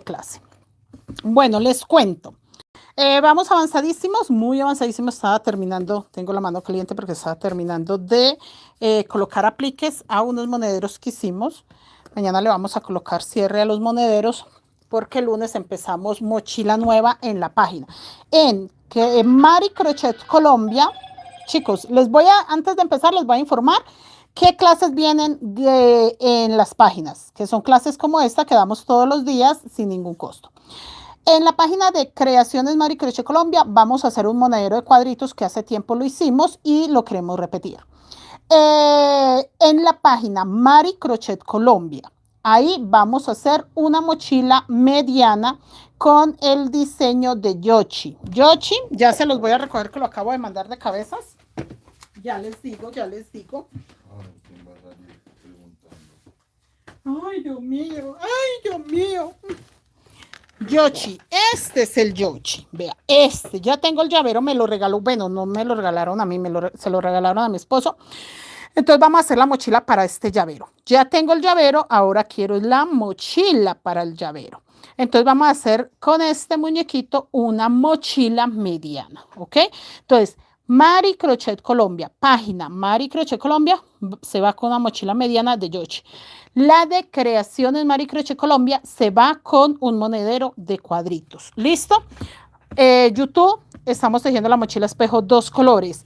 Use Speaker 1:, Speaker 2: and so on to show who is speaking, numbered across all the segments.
Speaker 1: clase. Bueno, les cuento. Vamos avanzadísimos, muy avanzadísimos. Estaba terminando, tengo la mano caliente porque estaba terminando de colocar apliques a unos monederos que hicimos. Mañana le vamos a colocar cierre a los monederos porque el lunes empezamos mochila nueva en la página. En Mari Crochet Colombia, chicos, antes de empezar les voy a informar qué clases vienen en las páginas, que son clases como esta que damos todos los días sin ningún costo. En la página de Creaciones Mari Crochet Colombia vamos a hacer un monedero de cuadritos que hace tiempo lo hicimos y lo queremos repetir. En la página Mari Crochet Colombia, ahí vamos a hacer una mochila mediana con el diseño de Yoshi. Yoshi, ya se los voy a recoger que lo acabo de mandar de cabezas. Ya les digo. Ay, Dios mío. Yoshi, este es el Yoshi, vea, ya tengo el llavero, me lo regaló, bueno, no me lo regalaron a mí, se lo regalaron a mi esposo, entonces vamos a hacer la mochila para este llavero, ya tengo el llavero, ahora quiero la mochila para el llavero, entonces vamos a hacer con este muñequito una mochila mediana, ¿ok? Entonces, Mari Crochet Colombia, página Mari Crochet Colombia, se va con una mochila mediana de Yoshi. La de Creaciones Mari Crochet Colombia se va con un monedero de cuadritos. ¿Listo? YouTube, estamos tejiendo la mochila espejo 2 colores.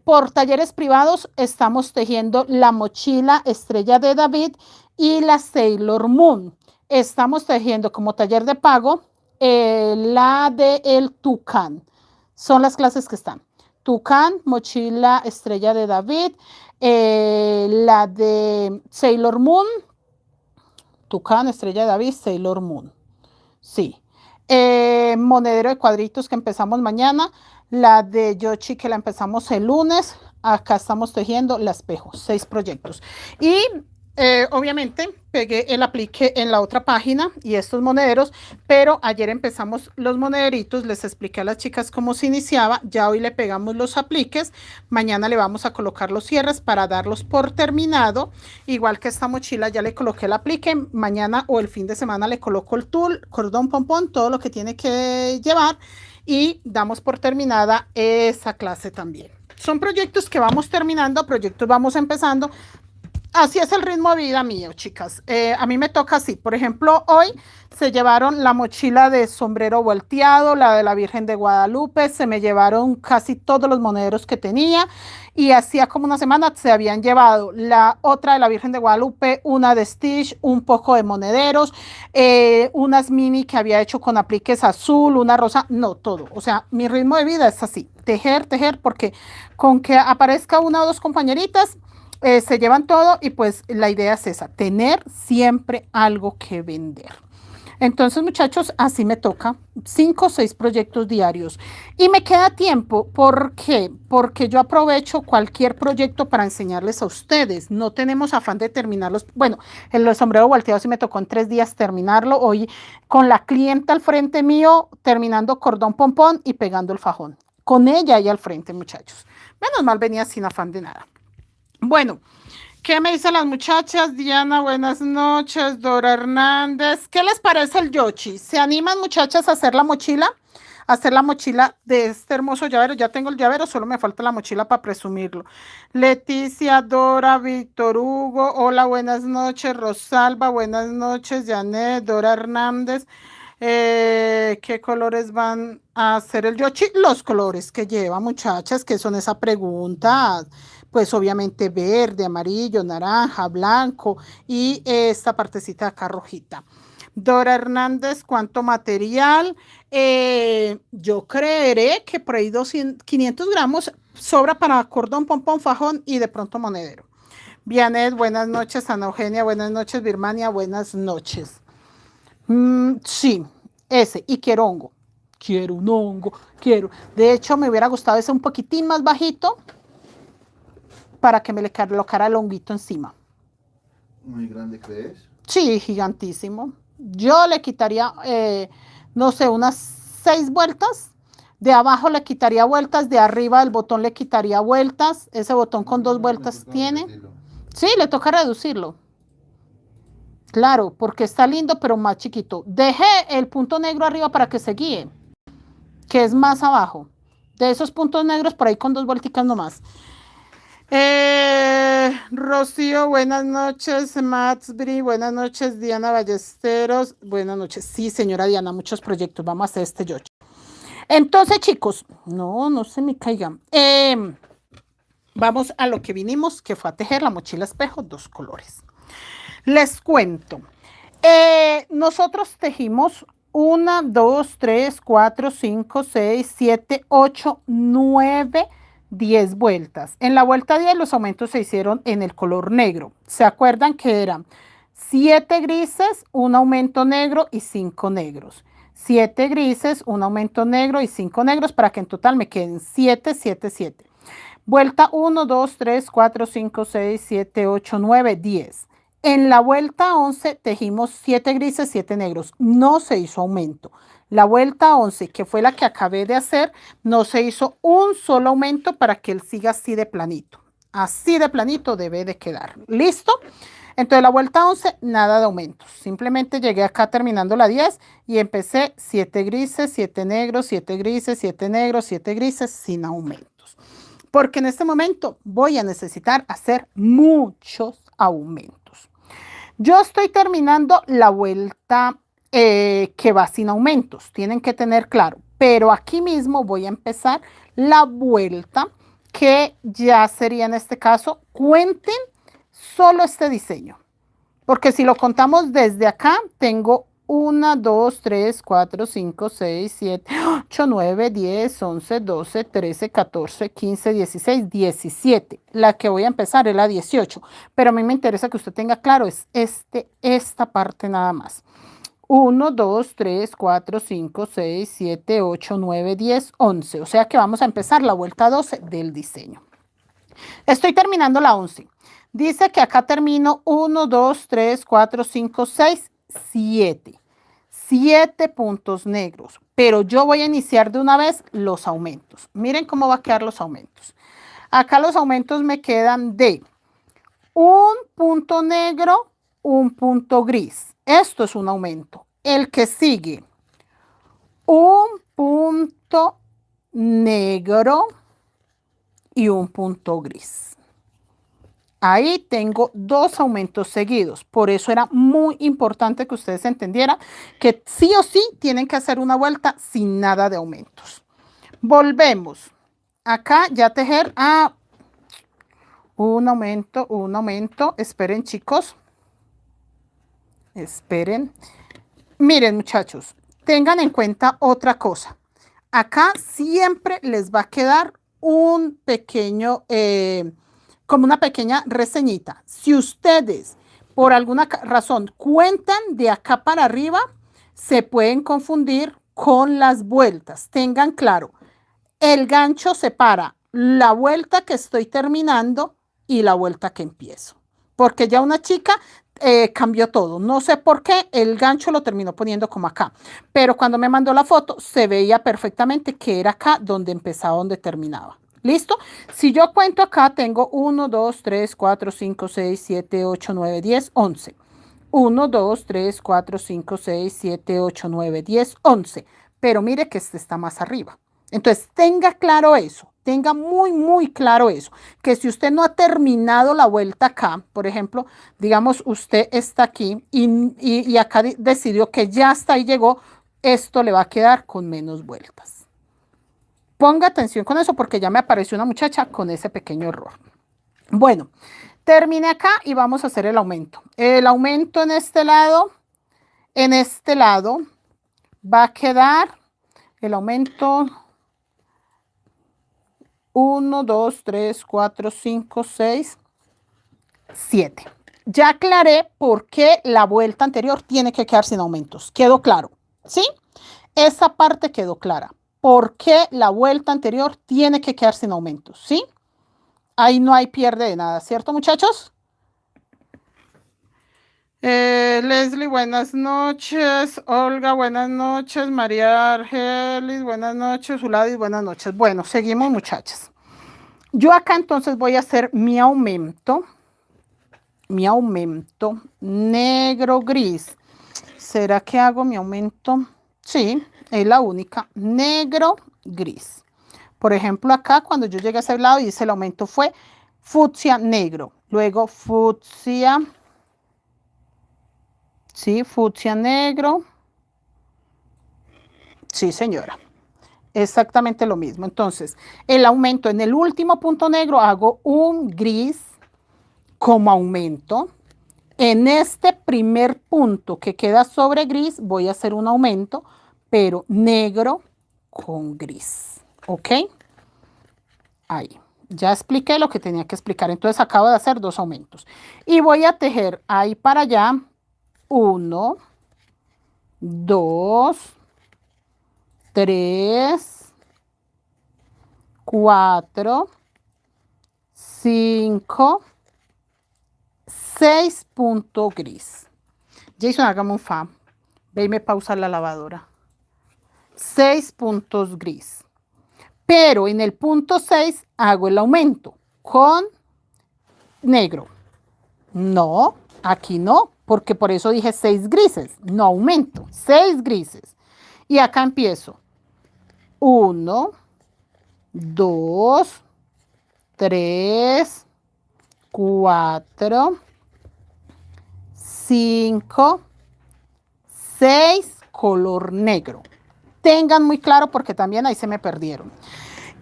Speaker 1: Por talleres privados estamos tejiendo la mochila Estrella de David y la Sailor Moon. Estamos tejiendo como taller de pago la de el Tucán. Son las clases que están. Tucán, mochila Estrella de David, la de Sailor Moon, Tucán, Estrella de David, Sailor Moon. Sí. Monedero de cuadritos que empezamos mañana, la de Yoshi que la empezamos el lunes. Acá estamos tejiendo la espejo, 6 proyectos. Y obviamente pegué el aplique en la otra página y estos monederos, pero ayer empezamos los monederitos, les expliqué a las chicas cómo se iniciaba, ya hoy le pegamos los apliques, mañana le vamos a colocar los cierres para darlos por terminado, igual que esta mochila ya le coloqué el aplique, mañana o el fin de semana le coloco el tul, cordón pompón, todo lo que tiene que llevar y damos por terminada esa clase también. Son proyectos que vamos terminando, proyectos vamos empezando. Así es el ritmo de vida mío, chicas. A mí me toca así. Por ejemplo, hoy se llevaron la mochila de sombrero volteado, la de la Virgen de Guadalupe, se me llevaron casi todos los monederos que tenía y hacía como una semana se habían llevado la otra de la Virgen de Guadalupe, una de Stitch, un poco de monederos, unas mini que había hecho con apliques azul, una rosa, no, todo. O sea, mi ritmo de vida es así, tejer, porque con que aparezca una o dos compañeritas, se llevan todo y pues la idea es esa, tener siempre algo que vender. Entonces, muchachos, así me toca 5 o 6 proyectos diarios y me queda tiempo. ¿Por qué? Porque yo aprovecho cualquier proyecto para enseñarles a ustedes. No tenemos afán de terminarlos. Bueno, el sombrero volteado sí me tocó en 3 días terminarlo. Hoy con la clienta al frente mío, terminando cordón pompón y pegando el fajón. Con ella ahí al frente, muchachos. Menos mal venía sin afán de nada. Bueno, ¿qué me dicen las muchachas? Diana, buenas noches. Dora Hernández. ¿Qué les parece el Yoshi? ¿Se animan, muchachas, a hacer la mochila? A hacer la mochila de este hermoso llavero. Ya tengo el llavero, solo me falta la mochila para presumirlo. Leticia, Dora, Víctor Hugo. Hola, buenas noches. Rosalba, buenas noches. Janet, Dora Hernández. ¿Qué colores van a hacer el Yoshi? Los colores que lleva, muchachas, que son esa pregunta. Pues obviamente verde, amarillo, naranja, blanco y esta partecita acá rojita. Dora Hernández, ¿cuánto material? Yo creeré que por ahí 500 gramos sobra para cordón, pompón, fajón y de pronto monedero. Vianet, buenas noches. Ana Eugenia, buenas noches. Birmania, buenas noches. Sí, ese. Y quiero hongo. Quiero un hongo, quiero. De hecho, me hubiera gustado ese un poquitín más bajito, para que me le colocara el honguito encima.
Speaker 2: ¿Muy grande crees?
Speaker 1: Sí, gigantísimo. Yo le quitaría, no sé, unas 6 vueltas. De abajo le quitaría vueltas, de arriba del botón le quitaría vueltas. Ese botón con 2 vueltas tiene. Sí, le toca reducirlo. Claro, porque está lindo, pero más chiquito. Deje el punto negro arriba para que se guíe, que es más abajo. De esos puntos negros por ahí con 2 vuelticas nomás. Rocío, buenas noches. Matsbri, buenas noches. Diana Ballesteros, buenas noches. Sí, señora Diana, muchos proyectos. Vamos a hacer este yochi. Entonces, chicos, no se me caigan. Vamos a lo que vinimos, que fue a tejer la mochila espejo, 2 colores. Les cuento. Nosotros tejimos 1, 2, 3, 4, 5, 6, 7, 8, 9, 10 vueltas. En la vuelta 10 los aumentos se hicieron en el color negro. ¿Se acuerdan que eran 7 grises, un aumento negro y 5 negros? 7 grises, un aumento negro y 5 negros para que en total me queden 7, 7, 7. Vuelta 1, 2, 3, 4, 5, 6, 7, 8, 9, 10. En la vuelta 11 tejimos 7 grises, 7 negros. No se hizo aumento. La vuelta 11, que fue la que acabé de hacer, no se hizo un solo aumento para que él siga así de planito. Así de planito debe de quedar. ¿Listo? Entonces la vuelta 11, nada de aumentos. Simplemente llegué acá terminando la 10 y empecé 7 grises, 7 negros, 7 grises, 7 negros, 7 grises sin aumentos. Porque en este momento voy a necesitar hacer muchos aumentos. Yo estoy terminando la vuelta que va sin aumentos, tienen que tener claro, pero aquí mismo voy a empezar la vuelta que ya sería en este caso, cuenten solo este diseño, porque si lo contamos desde acá, tengo 1, 2, 3, 4, 5, 6, 7, 8, 9, 10, 11, 12, 13, 14, 15, 16, 17. La que voy a empezar es la 18, pero a mí me interesa que usted tenga claro, es esta parte nada más. 1, 2, 3, 4, 5, 6, 7, 8, 9, 10, 11. O sea que vamos a empezar la vuelta 12 del diseño. Estoy terminando la 11. Dice que acá termino 1, 2, 3, 4, 5, 6, 7. 7 puntos negros, pero yo voy a iniciar de una vez los aumentos. Miren cómo va a quedar los aumentos. Acá los aumentos me quedan de un punto negro, un punto gris. Esto es un aumento. El que sigue, un punto negro y un punto gris. Ahí tengo 2 aumentos seguidos. Por eso era muy importante que ustedes entendieran que sí o sí tienen que hacer una vuelta sin nada de aumentos. Volvemos. Acá ya tejer un aumento. Esperen, chicos. Esperen. Miren, muchachos, tengan en cuenta otra cosa. Acá siempre les va a quedar un pequeño... como una pequeña reseñita. Si ustedes por alguna razón cuentan de acá para arriba, se pueden confundir con las vueltas. Tengan claro, el gancho separa la vuelta que estoy terminando y la vuelta que empiezo. Porque ya una chica cambió todo. No sé por qué el gancho lo terminó poniendo como acá. Pero cuando me mandó la foto se veía perfectamente que era acá donde empezaba, donde terminaba. ¿Listo? Si yo cuento acá, tengo 1, 2, 3, 4, 5, 6, 7, 8, 9, 10, 11. 1, 2, 3, 4, 5, 6, 7, 8, 9, 10, 11. Pero mire que este está más arriba. Entonces, tenga claro eso. Tenga muy, muy claro eso. Que si usted no ha terminado la vuelta acá, por ejemplo, digamos, usted está aquí y acá decidió que ya hasta ahí llegó, esto le va a quedar con menos vueltas. Ponga atención con eso porque ya me apareció una muchacha con ese pequeño error. Bueno, terminé acá y vamos a hacer el aumento. El aumento en este lado va a quedar el aumento 1, 2, 3, 4, 5, 6, 7. Ya aclaré por qué la vuelta anterior tiene que quedar sin aumentos. ¿Quedó claro? ¿Sí? Esa parte quedó clara. ¿Por qué la vuelta anterior tiene que quedar sin aumentos? ¿Sí? Ahí no hay pierde de nada, ¿cierto, muchachos? Leslie, buenas noches. Olga, buenas noches. María Argelis, buenas noches. Uladis, buenas noches. Bueno, seguimos, muchachas. Yo acá entonces voy a hacer mi aumento. mi aumento negro gris. ¿Será que hago mi aumento? Sí, es la única, negro gris. Por ejemplo, acá cuando yo llegué a ese lado hice el aumento fue fucsia negro. Luego fucsia, sí, fucsia negro. Sí, señora. Exactamente lo mismo. Entonces, el aumento en el último punto negro hago un gris como aumento. En este primer punto que queda sobre gris voy a hacer un aumento, pero negro con gris. ¿Ok? Ahí. Ya expliqué lo que tenía que explicar. Entonces acabo de hacer 2 aumentos. Y voy a tejer ahí para allá 1, 2, 3, 4, 5, 6 puntos gris. Jason, hágame un fa. Ve y me pausa la lavadora. 6 puntos gris. Pero en el punto 6 hago el aumento con negro. No, aquí no, porque por eso dije 6 grises. No aumento, 6 grises. Y acá empiezo. 1, 2, 3, 4, 5, 6, color negro. Tengan muy claro porque también ahí se me perdieron.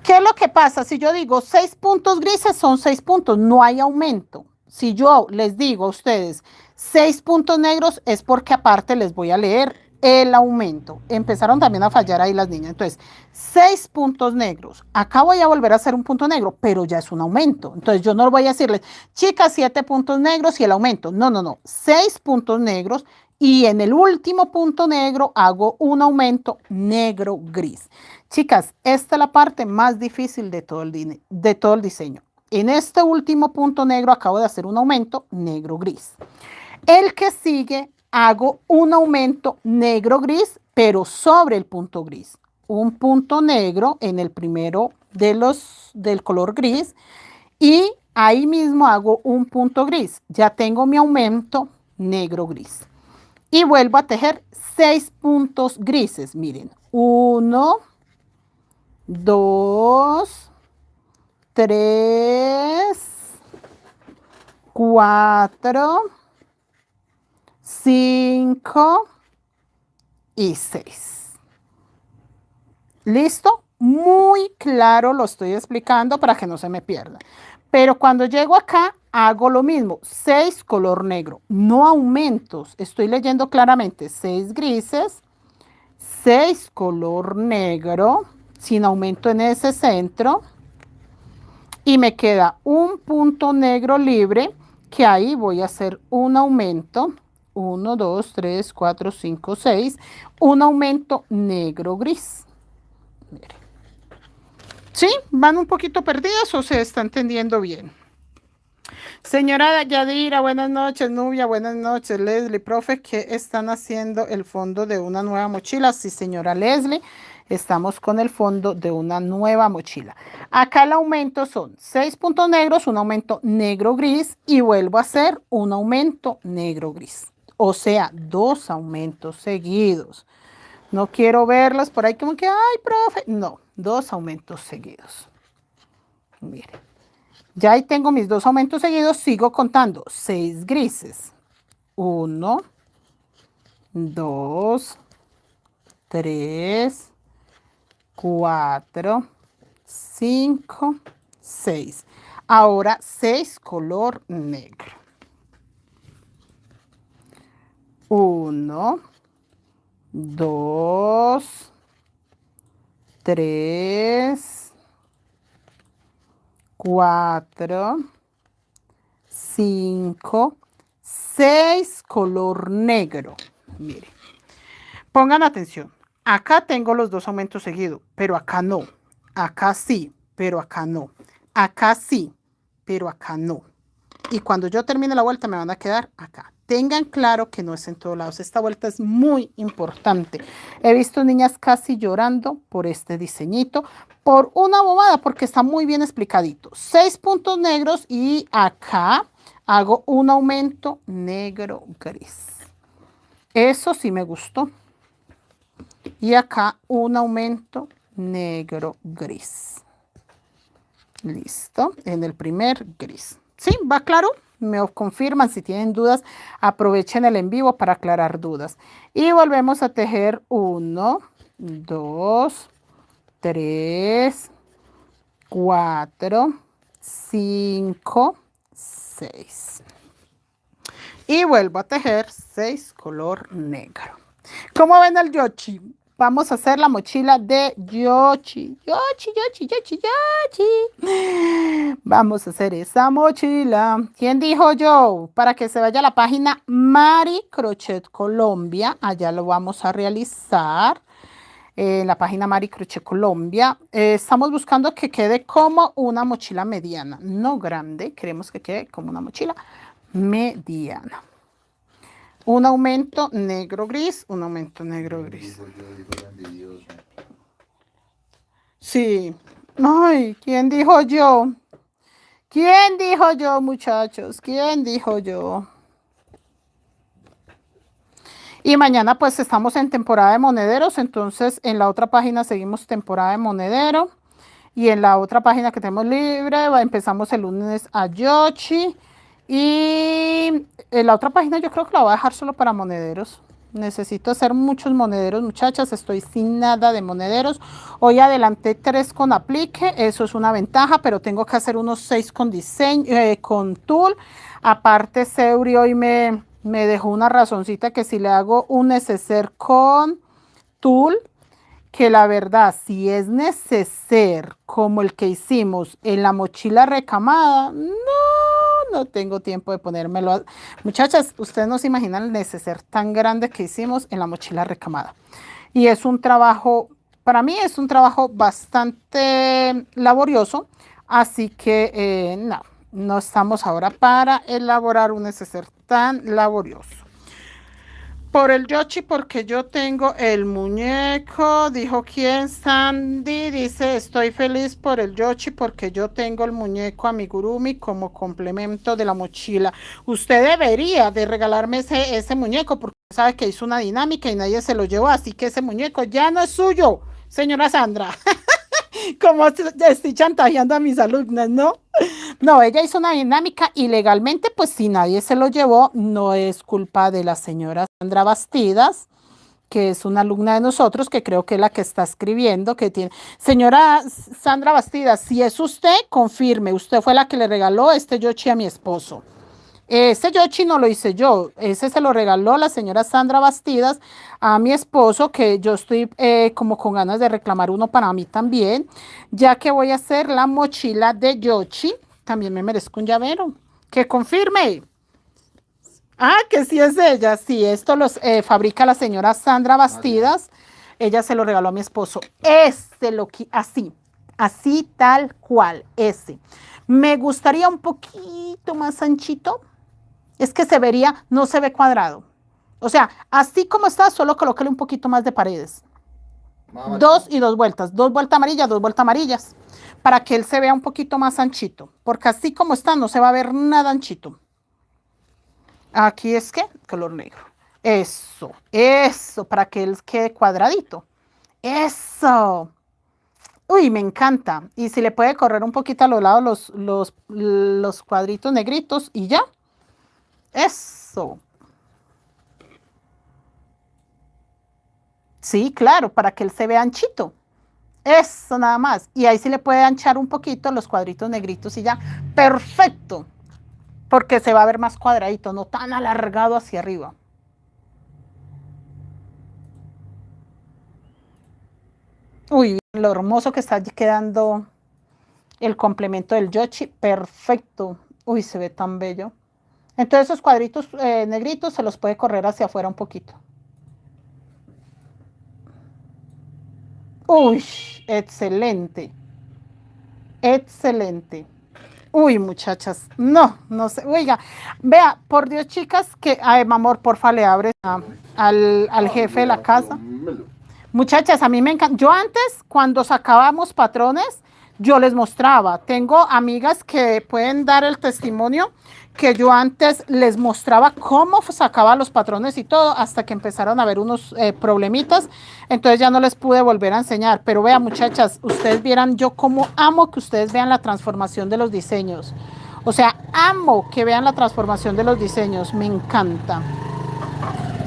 Speaker 1: ¿Qué es lo que pasa? Si yo digo 6 puntos grises, son 6 puntos, no hay aumento. Si yo les digo a ustedes 6 puntos negros, es porque aparte les voy a leer el aumento. Empezaron también a fallar ahí las niñas. Entonces, 6 puntos negros. Acá voy a volver a hacer un punto negro, pero ya es un aumento. Entonces, yo no voy a decirles, chicas, 7 puntos negros y el aumento. No, no, no. 6 puntos negros. Y en el último punto negro hago un aumento negro gris. Chicas, esta es la parte más difícil de todo el diseño. En este último punto negro acabo de hacer un aumento negro gris. El que sigue hago un aumento negro gris, pero sobre el punto gris. Un punto negro en el primero del color gris y ahí mismo hago un punto gris. Ya tengo mi aumento negro gris. Y vuelvo a tejer 6 puntos grises. Miren, 1, 2, 3, 4, 5 y 6. ¿Listo? Muy claro lo estoy explicando para que no se me pierda. Pero cuando llego acá, hago lo mismo. 6 color negro, no aumentos. Estoy leyendo claramente. 6 grises, 6 color negro, sin aumento en ese centro. Y me queda un punto negro libre, que ahí voy a hacer un aumento. 1, 2, 3, 4, 5, 6. Un aumento negro gris. Miren. ¿Sí? ¿Van un poquito perdidas o se está entendiendo bien? Señora Yadira, buenas noches. Nubia, buenas noches. Leslie, profe, ¿qué están haciendo el fondo de una nueva mochila? Sí, señora Leslie, estamos con el fondo de una nueva mochila. Acá el aumento son 6 puntos negros, un aumento negro-gris y vuelvo a hacer un aumento negro-gris. O sea, 2 aumentos seguidos. No quiero verlos por ahí como que, ay, profe. No, 2 aumentos seguidos. Miren. Ya ahí tengo mis 2 aumentos seguidos, sigo contando 6 grises. 1, 2, 3, 4, 5, 6. Ahora 6 color negro. 1, 2, 3, 4, 5, 6 color negro. Miren, pongan atención. Acá tengo los 2 aumentos seguidos, pero acá no. Acá sí, pero acá no. Acá sí, pero acá no. Y cuando yo termine la vuelta me van a quedar acá. Tengan claro que no es en todos lados. Esta vuelta es muy importante. He visto niñas casi llorando por este diseñito, por una bobada, porque está muy bien explicadito. 6 puntos negros y acá hago un aumento negro gris. Eso sí me gustó. Y acá un aumento negro gris. Listo, en el primer gris. ¿Sí? ¿Va claro? Me confirman. Si tienen dudas, aprovechen el en vivo para aclarar dudas. Y volvemos a tejer 1, 2, 3, 4, 5, 6. Y vuelvo a tejer 6 color negro. ¿Cómo ven el yochi? Vamos a hacer la mochila de yochi. Yochi. Vamos a hacer esa mochila. ¿Quién dijo yo? Para que se vaya a la página Mari Crochet Colombia. Allá lo vamos a realizar. En la página Mari Crochet Colombia. Estamos buscando que quede como una mochila mediana. No grande. Queremos que quede como una mochila mediana. Un aumento negro gris, un aumento negro gris. Sí. Ay, ¿quién dijo yo? ¿Quién dijo yo, muchachos? ¿Quién dijo yo? Y mañana pues estamos en temporada de monederos, entonces en la otra página seguimos temporada de monedero. Y en la otra página que tenemos libre, empezamos el lunes a yochi. Y en la otra página yo creo que la voy a dejar solo para monederos. Necesito hacer muchos monederos, muchachas. Estoy sin nada de monederos. Hoy adelanté 3 con aplique. Eso es una ventaja, pero tengo que hacer unos 6 con diseño, con tul. Aparte, Seuri hoy me dejó una razoncita que si le hago un neceser con tul, que la verdad, si es neceser como el que hicimos en la mochila recamada, no tengo tiempo de ponérmelo. Muchachas, ustedes no se imaginan el neceser tan grande que hicimos en la mochila recamada. Y es un trabajo, para mí es un trabajo bastante laborioso, así que no estamos ahora para elaborar un neceser tan laborioso. Por el yochi, porque yo tengo el muñeco, dijo quién, Sandy, dice, estoy feliz por el yochi porque yo tengo el muñeco amigurumi como complemento de la mochila. Usted debería de regalarme ese muñeco porque sabe que hizo una dinámica y nadie se lo llevó, así que ese muñeco ya no es suyo, señora Sandra. Como estoy chantajeando a mis alumnas, ¿no? No, ella hizo una dinámica y legalmente, pues si nadie se lo llevó, no es culpa de la señora Sandra Bastidas, que es una alumna de nosotros, que creo que es la que está escribiendo, que tiene... Señora Sandra Bastidas, si es usted, confirme, usted fue la que le regaló este yochi a mi esposo. Ese yochi no lo hice yo, ese se lo regaló la señora Sandra Bastidas a mi esposo, que yo estoy como con ganas de reclamar uno para mí también, ya que voy a hacer la mochila de yochi. También me merezco un llavero, que confirme. Ah, que sí es ella, sí, esto los fabrica la señora Sandra Bastidas, ella se lo regaló a mi esposo, así tal cual, ese. Me gustaría un poquito más anchito. Es que se vería, no se ve cuadrado. O sea, así como está, solo colóquele un poquito más de paredes. 2 y 2 vueltas. 2 vueltas amarillas, 2 vueltas amarillas. Para que él se vea un poquito más anchito. Porque así como está, no se va a ver nada anchito. Aquí es que, color negro. Eso, para que él quede cuadradito. Eso. Uy, me encanta. Y si le puede correr un poquito a los lados los cuadritos negritos y ya. Eso. Sí, claro, para que él se vea anchito. Eso nada más. Y ahí sí le puede anchar un poquito los cuadritos negritos y ya. Perfecto. Porque se va a ver más cuadradito, no tan alargado hacia arriba. Uy, lo hermoso que está quedando el complemento del yochi. Perfecto. Uy, se ve tan bello. Entonces esos cuadritos negritos se los puede correr hacia afuera un poquito. Uy, excelente. Excelente. Uy, muchachas, no sé. Oiga, vea, por Dios, chicas, que, ay, amor, porfa, le abres al jefe de la casa. Muchachas, a mí me encanta. Yo antes, cuando sacábamos patrones, yo les mostraba. Tengo amigas que pueden dar el testimonio que yo antes les mostraba cómo sacaba los patrones y todo, hasta que empezaron a haber unos problemitas, entonces ya no les pude volver a enseñar. Pero vean, muchachas, ustedes vieran yo cómo amo que ustedes vean la transformación de los diseños. O sea, amo que vean la transformación de los diseños, me encanta.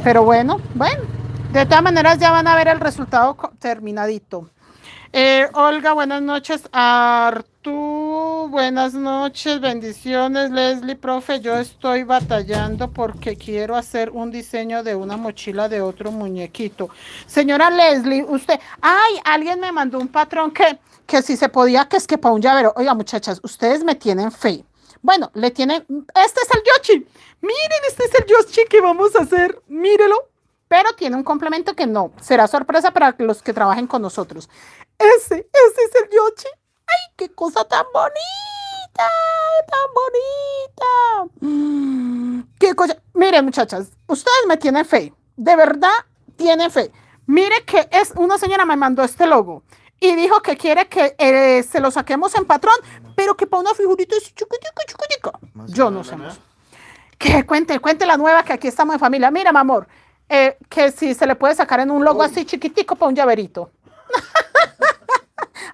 Speaker 1: Pero bueno, de todas maneras ya van a ver el resultado terminadito. Olga, buenas noches. Artú, buenas noches, bendiciones. Leslie, profe, yo estoy batallando porque quiero hacer un diseño de una mochila de otro muñequito. Señora Leslie, usted, ay, alguien me mandó un patrón que si se podía, que es que para un llavero. Oiga, muchachas, ustedes me tienen fe. Bueno, le tienen, este es el Yoshi. Miren, este es el Yoshi que vamos a hacer. Mírelo. Pero tiene un complemento que no, será sorpresa para los que trabajen con nosotros. Ese es el Yoshi. ¡Ay, qué cosa tan bonita! ¡Tan bonita! ¡Qué cosa! Miren, muchachas, ustedes me tienen fe. De verdad, tienen fe. Mire que una señora me mandó este logo y dijo que quiere que se lo saquemos en patrón, pero que para una figurita chiquitica. Yo no sé más. Que cuente la nueva, que aquí estamos en familia. Mira, mi amor. Que si se le puede sacar en un logo así chiquitico para un llaverito.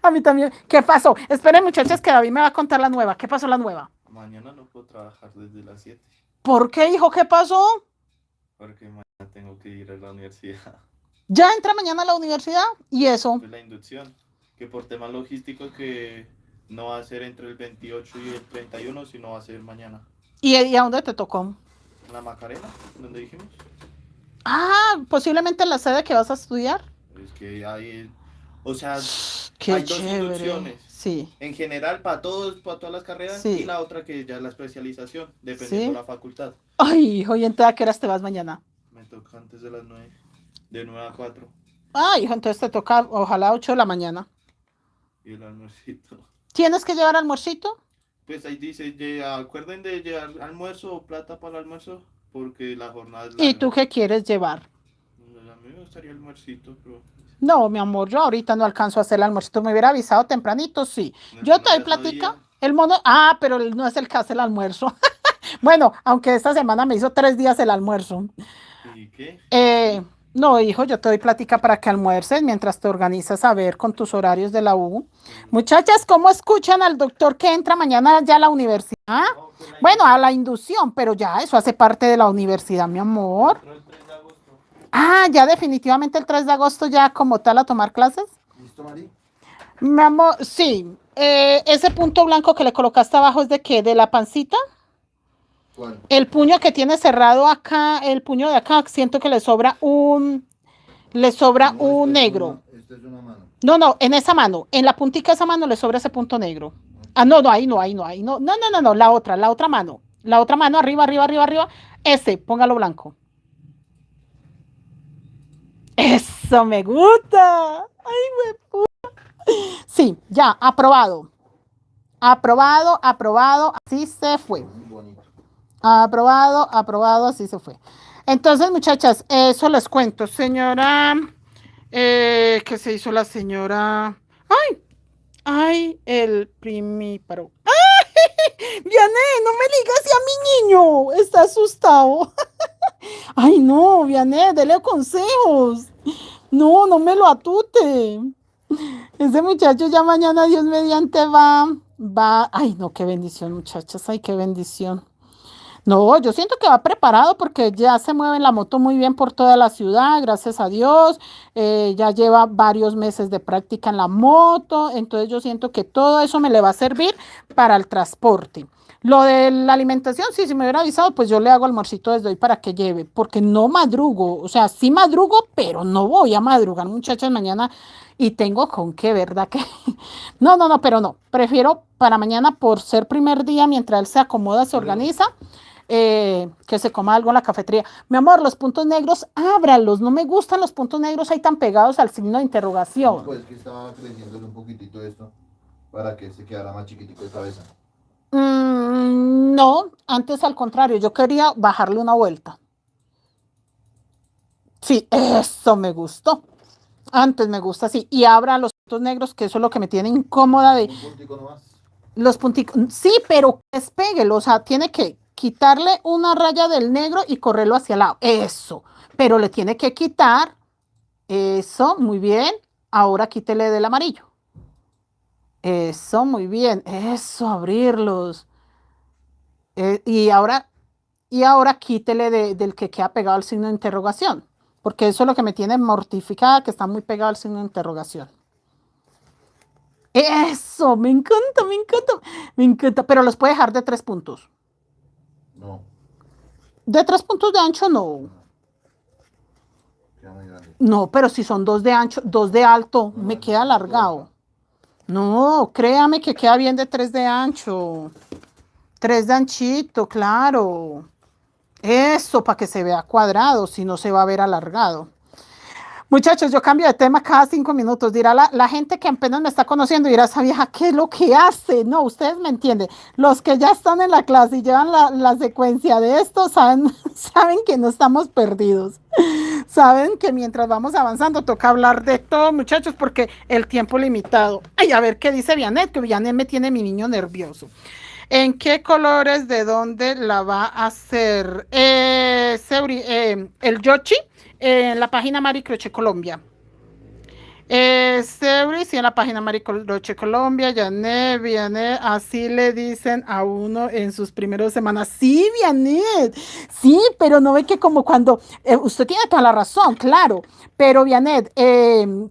Speaker 1: A mí también. ¿Qué pasó? Esperen, muchachos, que David me va a contar la nueva. ¿Qué pasó la nueva?
Speaker 3: Mañana no puedo trabajar desde las 7.
Speaker 1: ¿Por qué, hijo? ¿Qué pasó?
Speaker 3: Porque mañana tengo que ir a la universidad.
Speaker 1: ¿Ya entra mañana a la universidad? ¿Y eso?
Speaker 3: Pues la inducción. Que por temas logísticos que no va a ser entre el 28 y el 31, sino va a ser mañana.
Speaker 1: ¿Y a dónde te tocó?
Speaker 3: En la Macarena, donde dijimos.
Speaker 1: Ah, posiblemente en la sede que vas a estudiar.
Speaker 3: Es que hay, o sea,
Speaker 1: Qué
Speaker 3: hay dos
Speaker 1: chévere.
Speaker 3: inducciones.
Speaker 1: Sí.
Speaker 3: En general, para todas las carreras,
Speaker 1: Sí.
Speaker 3: y la otra que ya es la especialización, dependiendo
Speaker 1: Sí.
Speaker 3: de la facultad.
Speaker 1: Ay, hijo, ¿y entonces a qué horas te vas mañana?
Speaker 3: Me toca antes de las 9, de 9 a 4.
Speaker 1: Ay, hijo, entonces te toca, ojalá 8 de la mañana.
Speaker 3: Y el almuercito.
Speaker 1: ¿Tienes que llevar almuercito?
Speaker 3: Pues ahí dice, acuerden de llevar almuerzo o plata para el almuerzo, porque la jornada es
Speaker 1: ¿Y
Speaker 3: larga.
Speaker 1: tú qué quieres llevar?
Speaker 3: A mí me gustaría almuercito, pero...
Speaker 1: No, mi amor, yo ahorita no alcanzo a hacer el almuerzo. Tú me hubiera avisado tempranito, sí.
Speaker 3: No,
Speaker 1: Yo
Speaker 3: no,
Speaker 1: te doy
Speaker 3: ya
Speaker 1: platica.
Speaker 3: sabía.
Speaker 1: El mono, pero él no es el que hace el almuerzo. Bueno, aunque esta semana me hizo 3 días el almuerzo.
Speaker 3: ¿Y qué?
Speaker 1: No, hijo, yo te doy plática para que almuerces mientras te organizas a ver con tus horarios de la U. Muchachas, ¿cómo escuchan al doctor que entra mañana ya a la universidad?
Speaker 3: No, pues
Speaker 1: Bueno, a la inducción, pero ya eso hace parte de la universidad, mi amor.
Speaker 3: entró el 3 de agosto.
Speaker 1: Ya definitivamente el 3 de agosto ya como tal a tomar clases.
Speaker 2: ¿Listo, Mari?
Speaker 1: Mi amor, sí. Ese punto blanco que le colocaste abajo es de qué, de la pancita.
Speaker 2: ¿Cuál?
Speaker 1: El puño que tiene cerrado acá, el puño de acá, siento que le sobra un
Speaker 2: No, esta es
Speaker 1: negro.
Speaker 2: esta es una mano.
Speaker 1: No, en esa mano, en la puntica de esa mano le sobra ese punto negro. No, ahí no, la otra mano. La otra mano, arriba. Ese, póngalo blanco. Eso me gusta. Ay, me puta. Sí, ya, aprobado. Aprobado, así se fue.
Speaker 2: Muy bonito.
Speaker 1: Aprobado, así se fue. Entonces, muchachas, eso les cuento. Señora, ¿qué se hizo la señora? Ay, el primíparo. ¡Ay! Vianey, no me digas así a mi niño. Está asustado. Ay, no, Vianey, dele consejos. No me lo atute. Ese muchacho ya mañana, Dios mediante, va. Ay, no, qué bendición, muchachas. Ay, qué bendición. No, yo siento que va preparado porque ya se mueve en la moto muy bien por toda la ciudad, gracias a Dios. Ya lleva varios meses de práctica en la moto, entonces yo siento que todo eso me le va a servir para el transporte. Lo de la alimentación, sí, si me hubiera avisado, pues yo le hago almuercito desde hoy para que lleve, porque no madrugo, o sea, sí madrugo, pero no voy a madrugar, muchachas, mañana y tengo con qué, ¿verdad? Que no, pero no, prefiero para mañana por ser primer día, mientras él se acomoda, se organiza. Que se coma algo en la cafetería. Mi amor, los puntos negros, ábralos. No me gustan los puntos negros ahí tan pegados al signo de interrogación.
Speaker 2: Pues que estaba creciéndole un poquitito esto para que se quedara más chiquitico de cabeza.
Speaker 1: No, antes al contrario, yo quería bajarle una vuelta. Sí, eso me gustó. Antes me gusta así. Y abra los puntos negros, que eso es lo que me tiene incómoda de
Speaker 2: Un puntico nomás.
Speaker 1: los punticos. Sí, pero despéguelo, o sea, tiene que quitarle una raya del negro y correrlo hacia el lado. Eso. Pero le tiene que quitar. Eso, muy bien. Ahora quítele del amarillo. Eso, muy bien. Eso, abrirlos. Y ahora quítele del que queda pegado al signo de interrogación. Porque eso es lo que me tiene mortificada, que está muy pegado al signo de interrogación. Eso, me encanta, me encanta, me encanta. Pero los puede dejar de 3 puntos.
Speaker 2: No,
Speaker 1: De 3 puntos de ancho, no.
Speaker 2: queda muy grande.
Speaker 1: No, pero si son 2 de ancho, 2 de alto,
Speaker 2: No,
Speaker 1: me
Speaker 2: no,
Speaker 1: queda
Speaker 2: no,
Speaker 1: alargado. No, créame que queda bien de 3 de ancho. 3 de anchito, claro. Eso, para que se vea cuadrado, si no se va a ver alargado. Muchachos, yo cambio de tema cada 5 minutos. Dirá la gente que apenas me está conociendo, dirá, esa vieja, ¿qué es lo que hace? No, ustedes me entienden. Los que ya están en la clase y llevan la secuencia de esto, saben, saben que no estamos perdidos. Saben que mientras vamos avanzando toca hablar de todo, muchachos, porque el tiempo limitado. Ay, a ver qué dice Vianet, que Vianet me tiene mi niño nervioso. ¿En qué colores de dónde la va a hacer? El Yoshi en la página Mari Crochet Colombia. Sebri, sí, en la página Mari Crochet Colombia, Janet, Vianet, así le dicen a uno en sus primeras semanas. Sí, Vianet, sí, pero no ve que como cuando, usted tiene toda la razón, claro, pero Vianet,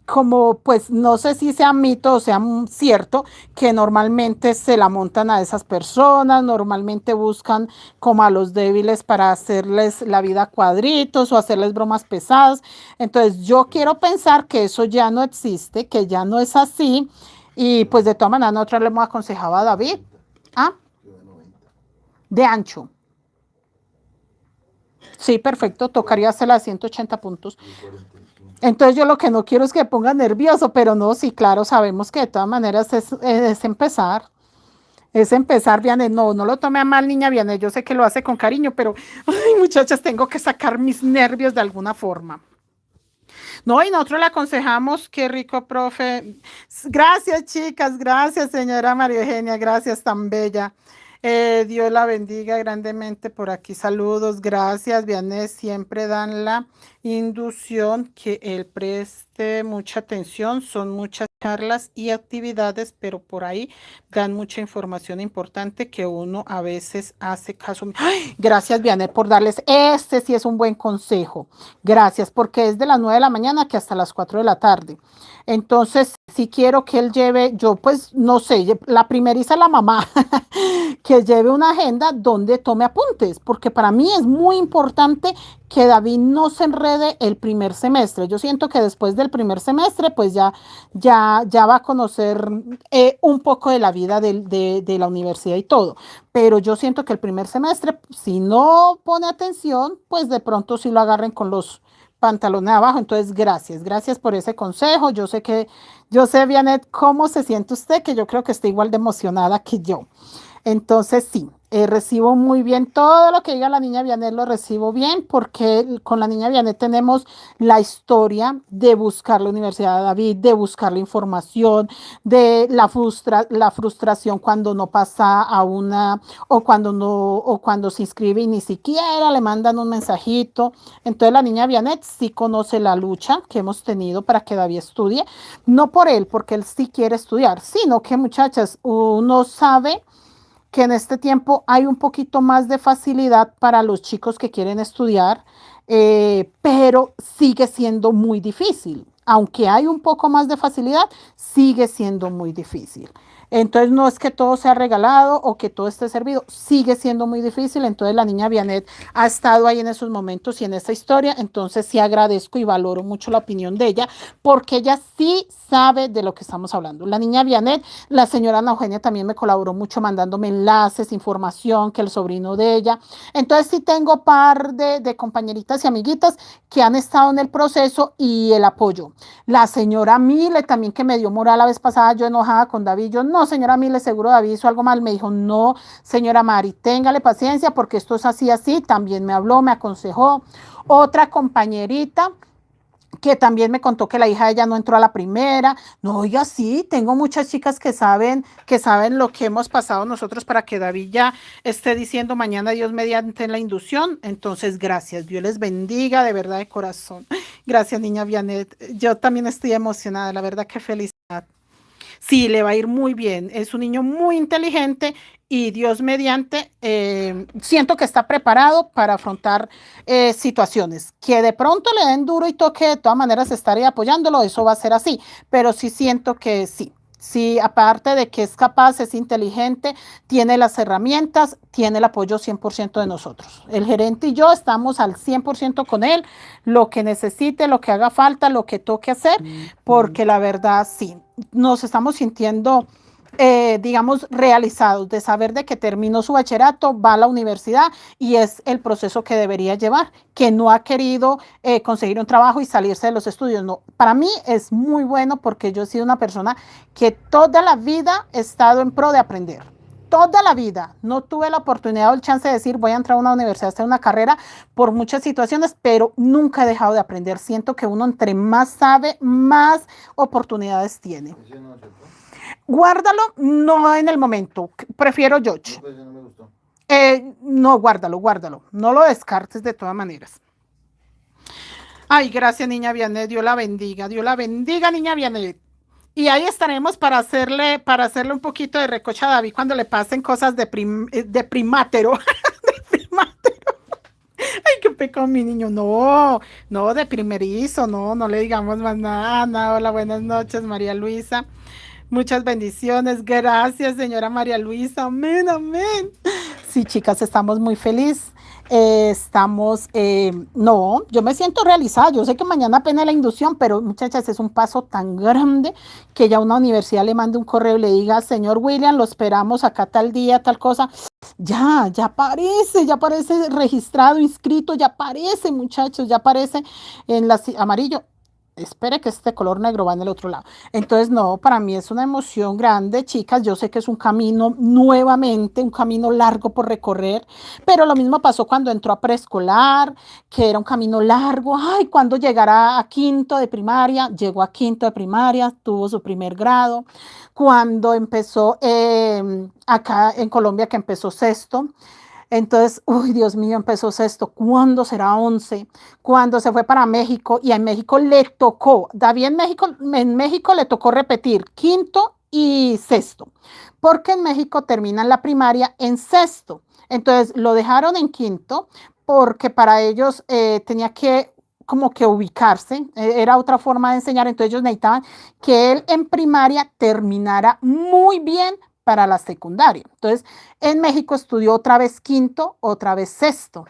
Speaker 1: como pues no sé si sea mito o sea cierto, que normalmente se la montan a esas personas, normalmente buscan como a los débiles para hacerles la vida a cuadritos o hacerles bromas pesadas. Entonces yo quiero pensar que eso ya no existe, que ya no es así. Y pues de todas maneras nosotros le hemos aconsejado a David, ¿ah?
Speaker 2: Queda 90.
Speaker 1: De ancho. Sí, perfecto, tocaría hacerla a 180 puntos.
Speaker 2: Y 45.
Speaker 1: Entonces yo lo que no quiero es que ponga nervioso, pero no, sí, claro, sabemos que de todas maneras es empezar. Es empezar, Vianey. No, no lo tome a mal, niña Vianey. Yo sé que lo hace con cariño, pero, ay, muchachas, tengo que sacar mis nervios de alguna forma. No, y nosotros le aconsejamos, qué rico, profe. Gracias, chicas, gracias, señora María Eugenia, gracias, tan bella. Dios la bendiga grandemente por aquí. Saludos, gracias, Vianey. Siempre dan la inducción que él preste mucha atención. Son muchas charlas y actividades, pero por ahí dan mucha información importante que uno a veces hace caso. ¡Ay! Gracias, Vianey, por darles. Este sí es un buen consejo. Gracias, porque es de las 9 de la mañana que hasta las 4 de la tarde. Entonces, si quiero que él lleve, yo pues no sé, la primeriza la mamá, que lleve una agenda donde tome apuntes, porque para mí es muy importante que David no se enrede el primer semestre. Yo siento que después del primer semestre, pues ya va a conocer un poco de la vida de la universidad y todo. Pero yo siento que el primer semestre, si no pone atención, pues de pronto sí lo agarren con los pantalones abajo. Entonces, gracias por ese consejo. Yo sé, Vianet, cómo se siente usted, que yo creo que está igual de emocionada que yo. Entonces, sí, recibo muy bien todo lo que diga la niña Vianet, lo recibo bien porque con la niña Vianet tenemos la historia de buscar la Universidad de David, de buscar la información, de la frustración cuando no pasa a una o cuando se inscribe y ni siquiera le mandan un mensajito. Entonces la niña Vianet sí conoce la lucha que hemos tenido para que David estudie, no por él, porque él sí quiere estudiar, sino que, muchachas, uno sabe que en este tiempo hay un poquito más de facilidad para los chicos que quieren estudiar, pero sigue siendo muy difícil. Aunque hay un poco más de facilidad, sigue siendo muy difícil. Entonces no es que todo sea regalado o que todo esté servido, sigue siendo muy difícil. Entonces la niña Vianet ha estado ahí en esos momentos y en esa historia. Entonces sí agradezco y valoro mucho la opinión de ella porque ella sí sabe de lo que estamos hablando. La niña Vianet, la señora Ana Eugenia también me colaboró mucho mandándome enlaces, información, que el sobrino de ella. Entonces sí tengo par de compañeritas y amiguitas que han estado en el proceso y el apoyo. La señora Mile también, que me dio moral la vez pasada, yo enojada con David, yo no, señora Mile, seguro David hizo algo mal. Me dijo, no, señora Mari, téngale paciencia porque esto es así, así. También me habló, me aconsejó. Otra compañerita que también me contó que la hija de ella no entró a la primera. No, oiga, sí, tengo muchas chicas que saben lo que hemos pasado nosotros para que David ya esté diciendo mañana Dios mediante en la inducción. Entonces, gracias, Dios les bendiga de verdad de corazón. Gracias, niña Vianet. Yo también estoy emocionada, la verdad que felicidad. Sí, le va a ir muy bien. Es un niño muy inteligente y Dios mediante, siento que está preparado para afrontar situaciones. Que de pronto le den duro y toque, de todas maneras estaré apoyándolo, eso va a ser así. Pero sí siento que sí. Sí, aparte de que es capaz, es inteligente, tiene las herramientas, tiene el apoyo 100% de nosotros. El gerente y yo estamos al 100% con él, lo que necesite, lo que haga falta, lo que toque hacer, porque la verdad sí, nos estamos sintiendo, digamos, realizados de saber de que terminó su bachillerato, va a la universidad y es el proceso que debería llevar, que no ha querido conseguir un trabajo y salirse de los estudios. No, para mí es muy bueno porque yo he sido una persona que toda la vida he estado en pro de aprender. Toda la vida no tuve la oportunidad o el chance de decir voy a entrar a una universidad, hacer una carrera por muchas situaciones, pero nunca he dejado de aprender. Siento que uno entre más sabe, más oportunidades tiene. Guárdalo, no en el momento, prefiero George.
Speaker 2: No, pues no me gustó.
Speaker 1: No, guárdalo, no lo descartes de todas maneras. Ay, gracias, niña Vianet, Dios la bendiga, niña Vianet. Y ahí estaremos para hacerle un poquito de recocha a David cuando le pasen cosas de primátero. De primátero. Ay, qué pecado, mi niño. No, de primerizo, no le digamos más nada. Hola, buenas noches, María Luisa. Muchas bendiciones. Gracias, señora María Luisa. Amén, amén. Sí, chicas, estamos muy felices. No, yo me siento realizada. Yo sé que mañana apenas la inducción, pero muchachas, es un paso tan grande que ya una universidad le mande un correo y le diga, señor William, lo esperamos acá tal día, tal cosa. Ya aparece registrado, inscrito, ya aparece, muchachos, ya aparece en la amarillo. Espere que este color negro va en el otro lado. Entonces, no, para mí es una emoción grande, chicas. Yo sé que es un camino nuevamente, un camino largo por recorrer, pero lo mismo pasó cuando entró a preescolar, que era un camino largo. Ay, cuando llegará a quinto de primaria, llegó a quinto de primaria, tuvo su primer grado. Cuando empezó acá en Colombia, que empezó sexto. Entonces, uy, Dios mío, empezó sexto. ¿Cuándo será 11? Cuando se fue para México y en México le tocó, David en México le tocó repetir quinto y sexto, porque en México terminan la primaria en sexto. Entonces, lo dejaron en quinto porque para ellos tenía que como que ubicarse, era otra forma de enseñar, entonces ellos necesitaban que él en primaria terminara muy bien para la secundaria. Entonces, en México estudió otra vez quinto, otra vez sexto.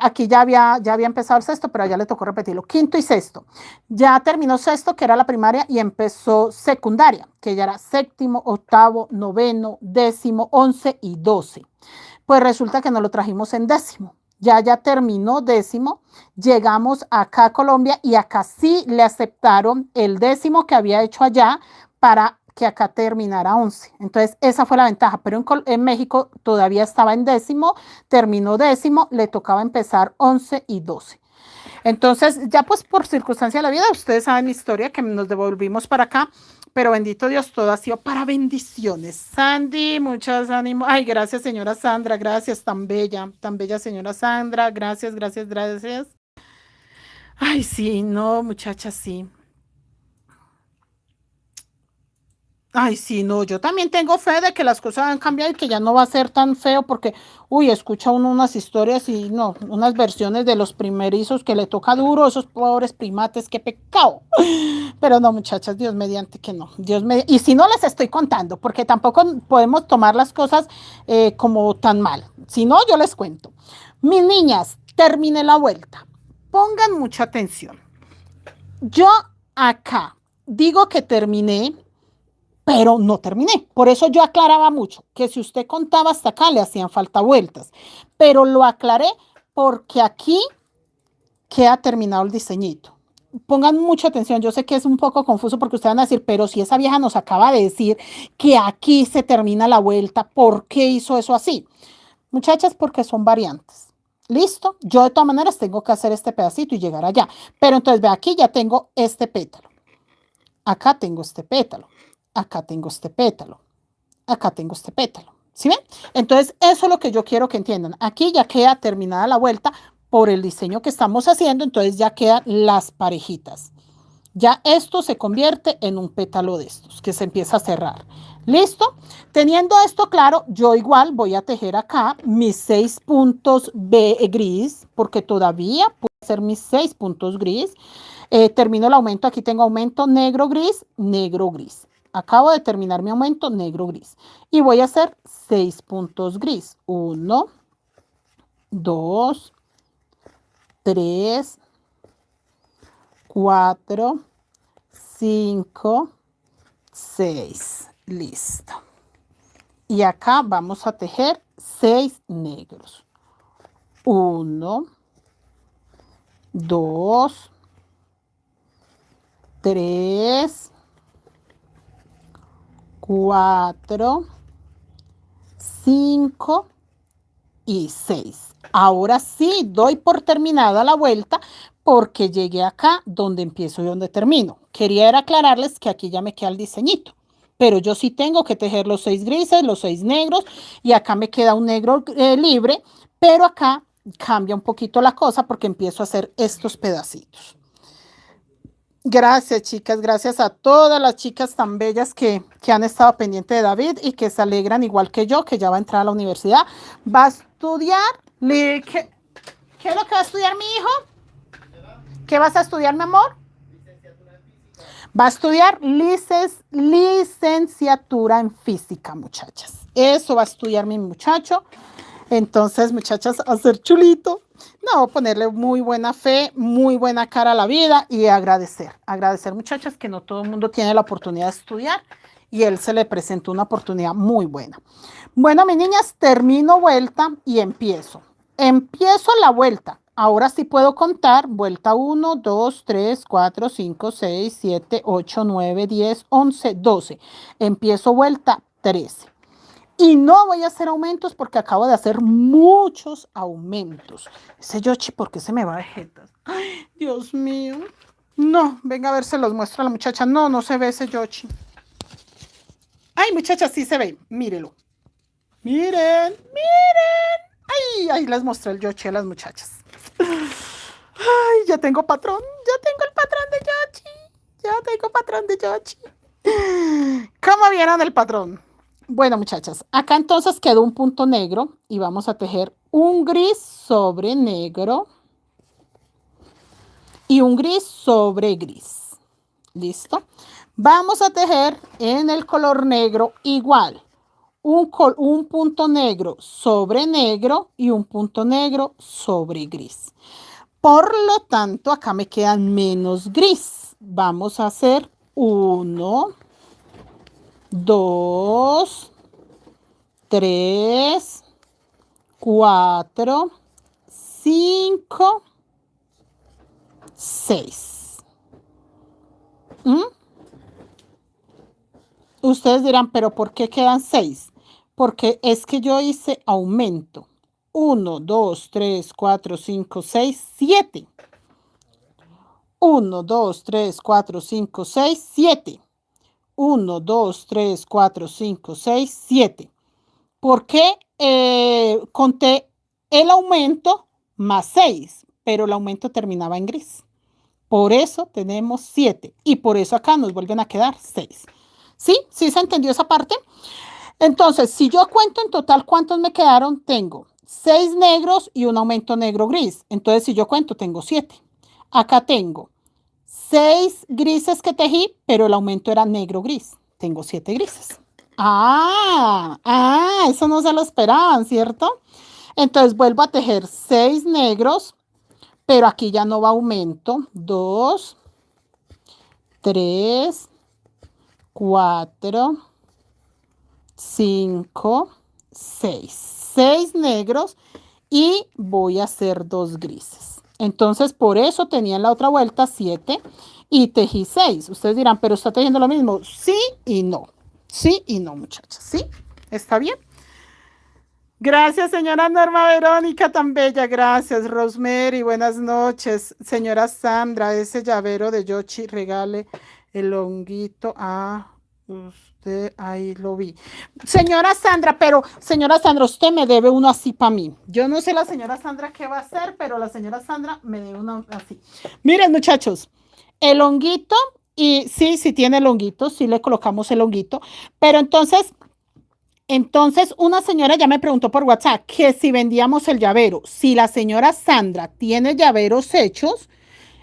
Speaker 1: Aquí ya había empezado el sexto, pero allá le tocó repetirlo, quinto y sexto. Ya terminó sexto, que era la primaria, y empezó secundaria, que ya era séptimo, octavo, noveno, décimo, 11 y 12. Pues resulta que nos lo trajimos en décimo. Ya terminó décimo, llegamos acá a Colombia y acá sí le aceptaron el décimo que había hecho allá para que acá terminara 11. Entonces, esa fue la ventaja, pero en México todavía estaba en décimo, terminó décimo, le tocaba empezar 11 y 12. Entonces, ya pues por circunstancia de la vida, ustedes saben mi historia, que nos devolvimos para acá, pero bendito Dios, todo ha sido para bendiciones. Sandy, muchas ánimos. Ay, gracias, señora Sandra, gracias, tan bella señora Sandra, gracias. Ay, sí, no, muchachas, sí. Ay, sí, no, yo también tengo fe de que las cosas han cambiado y que ya no va a ser tan feo porque, uy, escucha uno unas historias y no, unas versiones de los primerizos que le toca duro, esos pobres primates, qué pecado. Pero no, muchachas, Dios mediante que no. Y si no les estoy contando, porque tampoco podemos tomar las cosas como tan mal. Si no, yo les cuento. Mis niñas, terminé la vuelta. Pongan mucha atención. Yo acá digo que terminé, pero no terminé. Por eso yo aclaraba mucho que si usted contaba hasta acá le hacían falta vueltas, pero lo aclaré porque aquí queda terminado el diseñito. Pongan mucha atención, yo sé que es un poco confuso porque ustedes van a decir, pero si esa vieja nos acaba de decir que aquí se termina la vuelta, ¿por qué hizo eso así? Muchachas, porque son variantes. ¿Listo? Yo de todas maneras tengo que hacer este pedacito y llegar allá. Pero entonces, ve, aquí ya tengo este pétalo. Acá tengo este pétalo. Acá tengo este pétalo. Acá tengo este pétalo. ¿Sí ven? Entonces, eso es lo que yo quiero que entiendan. Aquí ya queda terminada la vuelta por el diseño que estamos haciendo. Entonces, ya quedan las parejitas. Ya esto se convierte en un pétalo de estos que se empieza a cerrar. ¿Listo? Teniendo esto claro, yo igual voy a tejer acá mis 6 puntos gris, porque todavía puedo hacer mis 6 puntos gris. Termino el aumento, aquí tengo aumento negro, gris, negro, gris. Acabo de terminar mi aumento negro, gris. Y voy a hacer 6 puntos gris. 1, 2, 3, 4, 5, 6. Listo. Y acá vamos a tejer 6 negros. 1, 2, 3, 4, 5 y 6. Ahora sí doy por terminada la vuelta porque llegué acá donde empiezo y donde termino. Quería era aclararles que aquí ya me queda el diseñito, pero yo sí tengo que tejer los 6 grises, los 6 negros y acá me queda un negro libre, pero acá cambia un poquito la cosa porque empiezo a hacer estos pedacitos. Gracias, chicas. Gracias a todas las chicas tan bellas que han estado pendientes de David y que se alegran igual que yo, que ya va a entrar a la universidad. Va a estudiar. ¿Qué es lo que va a estudiar mi hijo? ¿Qué vas a estudiar, mi amor? Va a estudiar licenciatura en física, muchachas. Eso va a estudiar mi muchacho. Entonces, muchachas, hacer chulito. No, ponerle muy buena fe, muy buena cara a la vida y agradecer. Agradecer, muchachas, que no todo el mundo tiene la oportunidad de estudiar y él se le presentó una oportunidad muy buena. Bueno, mis niñas, termino vuelta y empiezo. Empiezo la vuelta. Ahora sí puedo contar. Vuelta 1, 2, 3, 4, 5, 6, 7, 8, 9, 10, 11, 12. Empiezo vuelta 13. Y no voy a hacer aumentos porque acabo de hacer muchos aumentos. Ese Yoshi, ¿por qué se me va de jetas? Ay, Dios mío. No, venga a ver, se los muestra la muchacha. No, no se ve ese Yoshi. Ay, muchacha, sí se ve. Mírelo. Miren, miren. Ay, ahí les mostré el Yoshi a las muchachas. Ay, ya tengo patrón. Ya tengo el patrón de Yoshi. Ya tengo patrón de Yoshi. ¿Cómo vieron el patrón? Bueno, muchachas, acá entonces quedó un punto negro y vamos a tejer un gris sobre negro y un gris sobre gris. ¿Listo? Vamos a tejer en el color negro igual. Un punto negro sobre negro y un punto negro sobre gris. Por lo tanto, acá me quedan menos gris. Vamos a hacer 1, 2, 3, 4, 5, 6. Ustedes dirán, ¿pero por qué quedan 6? Porque es que yo hice aumento. 1, 2, 3, 4, 5, 6, 7. 1, 2, 3, 4, 5, 6, 7. 1, 2, 3, 4, 5, 6, 7. ¿Por qué conté el aumento más 6? Pero el aumento terminaba en gris. Por eso tenemos 7. Y por eso acá nos vuelven a quedar 6. ¿Sí? ¿Sí se entendió esa parte? Entonces, si yo cuento en total cuántos me quedaron, tengo 6 negros y un aumento negro-gris. Entonces, si yo cuento, tengo 7. Acá tengo 6 grises que tejí, pero el aumento era negro-gris. Tengo 7 grises. Eso no se lo esperaban, ¿cierto? Entonces, vuelvo a tejer 6 negros, pero aquí ya no va aumento. 2, 3, 4, 5, 6. 6 negros y voy a hacer 2 grises. Entonces, por eso tenía en la otra vuelta 7 y tejí 6. Ustedes dirán, ¿pero está tejiendo lo mismo? Sí y no. Sí y no, muchachas. ¿Sí? ¿Está bien? Gracias, señora Norma Verónica, tan bella. Gracias, Rosemary. Buenas noches. Señora Sandra, ese llavero de Yoshi, regale el honguito a usted. Ahí lo vi. Señora Sandra, pero señora Sandra, usted me debe uno así para mí. Yo no sé la señora Sandra qué va a hacer, pero la señora Sandra me debe uno así. Miren, muchachos, el honguito, y sí, sí tiene el honguito, sí le colocamos el honguito, pero entonces, una señora ya me preguntó por WhatsApp que si vendíamos el llavero. Si la señora Sandra tiene llaveros hechos,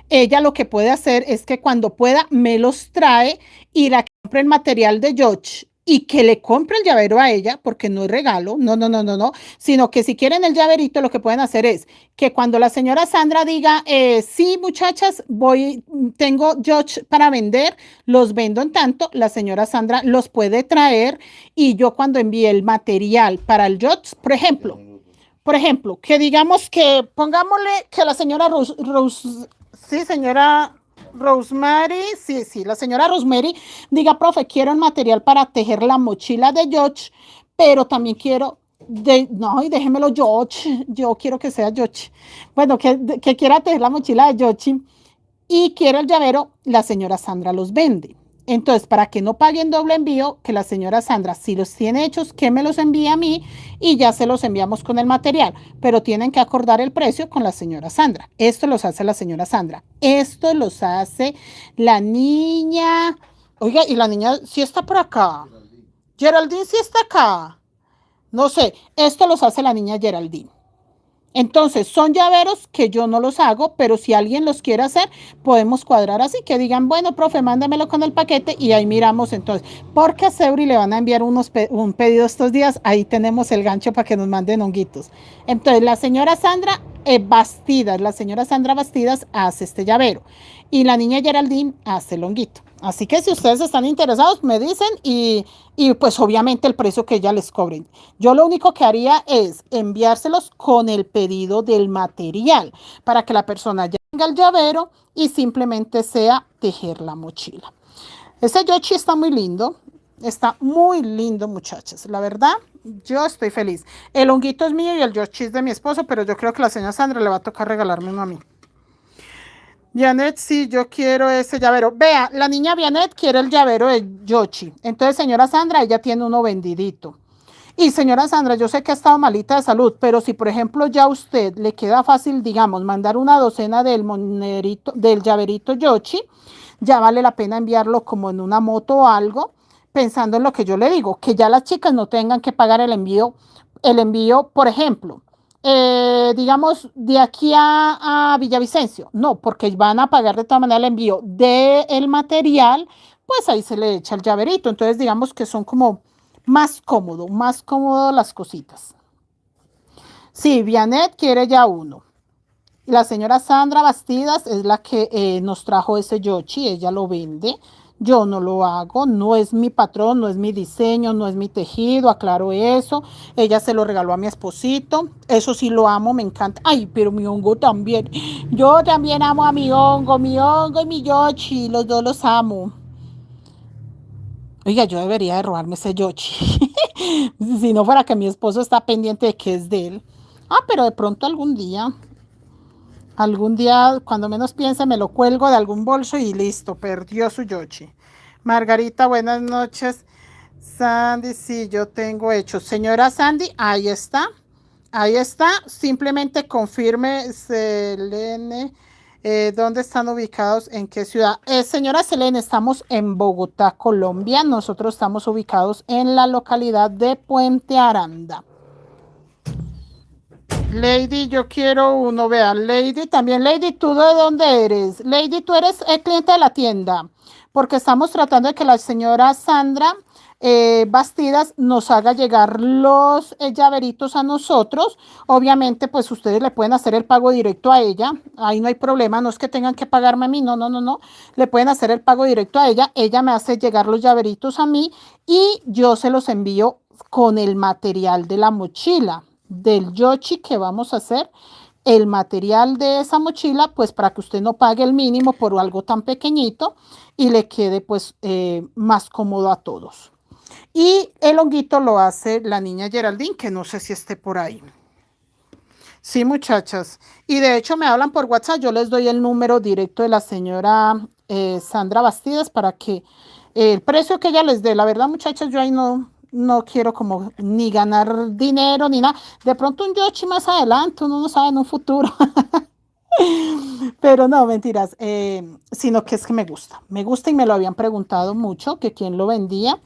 Speaker 1: ella lo que puede hacer es que cuando pueda me los trae y la compre el material de George y que le compre el llavero a ella, porque no es regalo, no, sino que si quieren el llaverito, lo que pueden hacer es que cuando la señora Sandra diga, sí, muchachas, tengo George para vender, los vendo en tanto, la señora Sandra los puede traer y yo cuando envíe el material para el George, por ejemplo, que digamos que, pongámosle que la señora sí, señora Rosemary, sí, la señora Rosemary diga, profe, quiero el material para tejer la mochila de George, pero también quiero, no, y déjemelo George, yo quiero que sea George, bueno, que quiera tejer la mochila de George y quiere el llavero, la señora Sandra los vende. Entonces, para que no paguen doble envío, que la señora Sandra, si los tiene hechos, que me los envíe a mí y ya se los enviamos con el material. Pero tienen que acordar el precio con la señora Sandra. Esto los hace la señora Sandra. Esto los hace la niña. Oiga, y la niña sí está por acá. Geraldine sí está acá. No sé, esto los hace la niña Geraldine. Entonces, son llaveros que yo no los hago, pero si alguien los quiere hacer, podemos cuadrar así, que digan, bueno, profe, mándamelo con el paquete y ahí miramos entonces. Porque a Seuri le van a enviar un pedido estos días, ahí tenemos el gancho para que nos manden honguitos. Entonces, la señora Sandra Bastidas hace este llavero y la niña Geraldine hace el honguito. Así que si ustedes están interesados, me dicen y pues obviamente el precio que ella les cobren. Yo lo único que haría es enviárselos con el pedido del material para que la persona ya tenga el llavero y simplemente sea tejer la mochila. Ese Yoshi está muy lindo, muchachas. La verdad, yo estoy feliz. El honguito es mío y el Yoshi es de mi esposo, pero yo creo que la señora Sandra le va a tocar regalarme uno a mí. Janet, sí, yo quiero ese llavero. Vea, la niña Janet quiere el llavero de Yoshi. Entonces, señora Sandra, ella tiene uno vendidito. Y señora Sandra, yo sé que ha estado malita de salud, pero si por ejemplo ya a usted le queda fácil, digamos, mandar una docena del llaverito Yoshi, ya vale la pena enviarlo como en una moto o algo, pensando en lo que yo le digo, que ya las chicas no tengan que pagar el envío, por ejemplo. Digamos, de aquí a Villavicencio. No, porque van a pagar de todas maneras el envío del material, pues ahí se le echa el llaverito. Entonces, digamos que son como más cómodo las cositas. Sí, Vianet quiere ya uno. La señora Sandra Bastidas es la que nos trajo ese Yoshi, ella lo vende. Yo no lo hago, no es mi patrón, no es mi diseño, no es mi tejido, aclaro eso. Ella se lo regaló a mi esposito, eso sí lo amo, me encanta. Ay, pero mi hongo también. Yo también amo a mi hongo y mi Yoshi, los dos los amo. Oiga, yo debería de robarme ese Yoshi. Si no fuera que mi esposo está pendiente de que es de él. Ah, pero de pronto algún día, cuando menos piense, me lo cuelgo de algún bolso y listo, perdió su Yoshi. Margarita, buenas noches. Sandy, sí, yo tengo hecho. Señora Sandy, ahí está. Simplemente confirme, Selene, dónde están ubicados, en qué ciudad. Señora Selene, estamos en Bogotá, Colombia. Nosotros estamos ubicados en la localidad de Puente Aranda. Lady, yo quiero uno, vean, Lady también. Lady, ¿tú de dónde eres? Lady, tú eres el cliente de la tienda, porque estamos tratando de que la señora Sandra Bastidas nos haga llegar los llaveritos a nosotros. Obviamente, pues ustedes le pueden hacer el pago directo a ella, ahí no hay problema, no es que tengan que pagarme a mí, no, le pueden hacer el pago directo a ella, ella me hace llegar los llaveritos a mí y yo se los envío con el material de la mochila del Yoshi que vamos a hacer, el material de esa mochila, pues para que usted no pague el mínimo por algo tan pequeñito y le quede pues más cómodo a todos. Y el honguito lo hace la niña Geraldine, que no sé si esté por ahí. Sí, muchachas. Y de hecho me hablan por WhatsApp, yo les doy el número directo de la señora Sandra Bastidas para que el precio que ella les dé, la verdad, muchachas, yo ahí no quiero como ni ganar dinero ni nada. De pronto un yochi más adelante, uno no sabe en un futuro. Pero no, mentiras, sino que es que me gusta y me lo habían preguntado mucho, que quién lo vendía.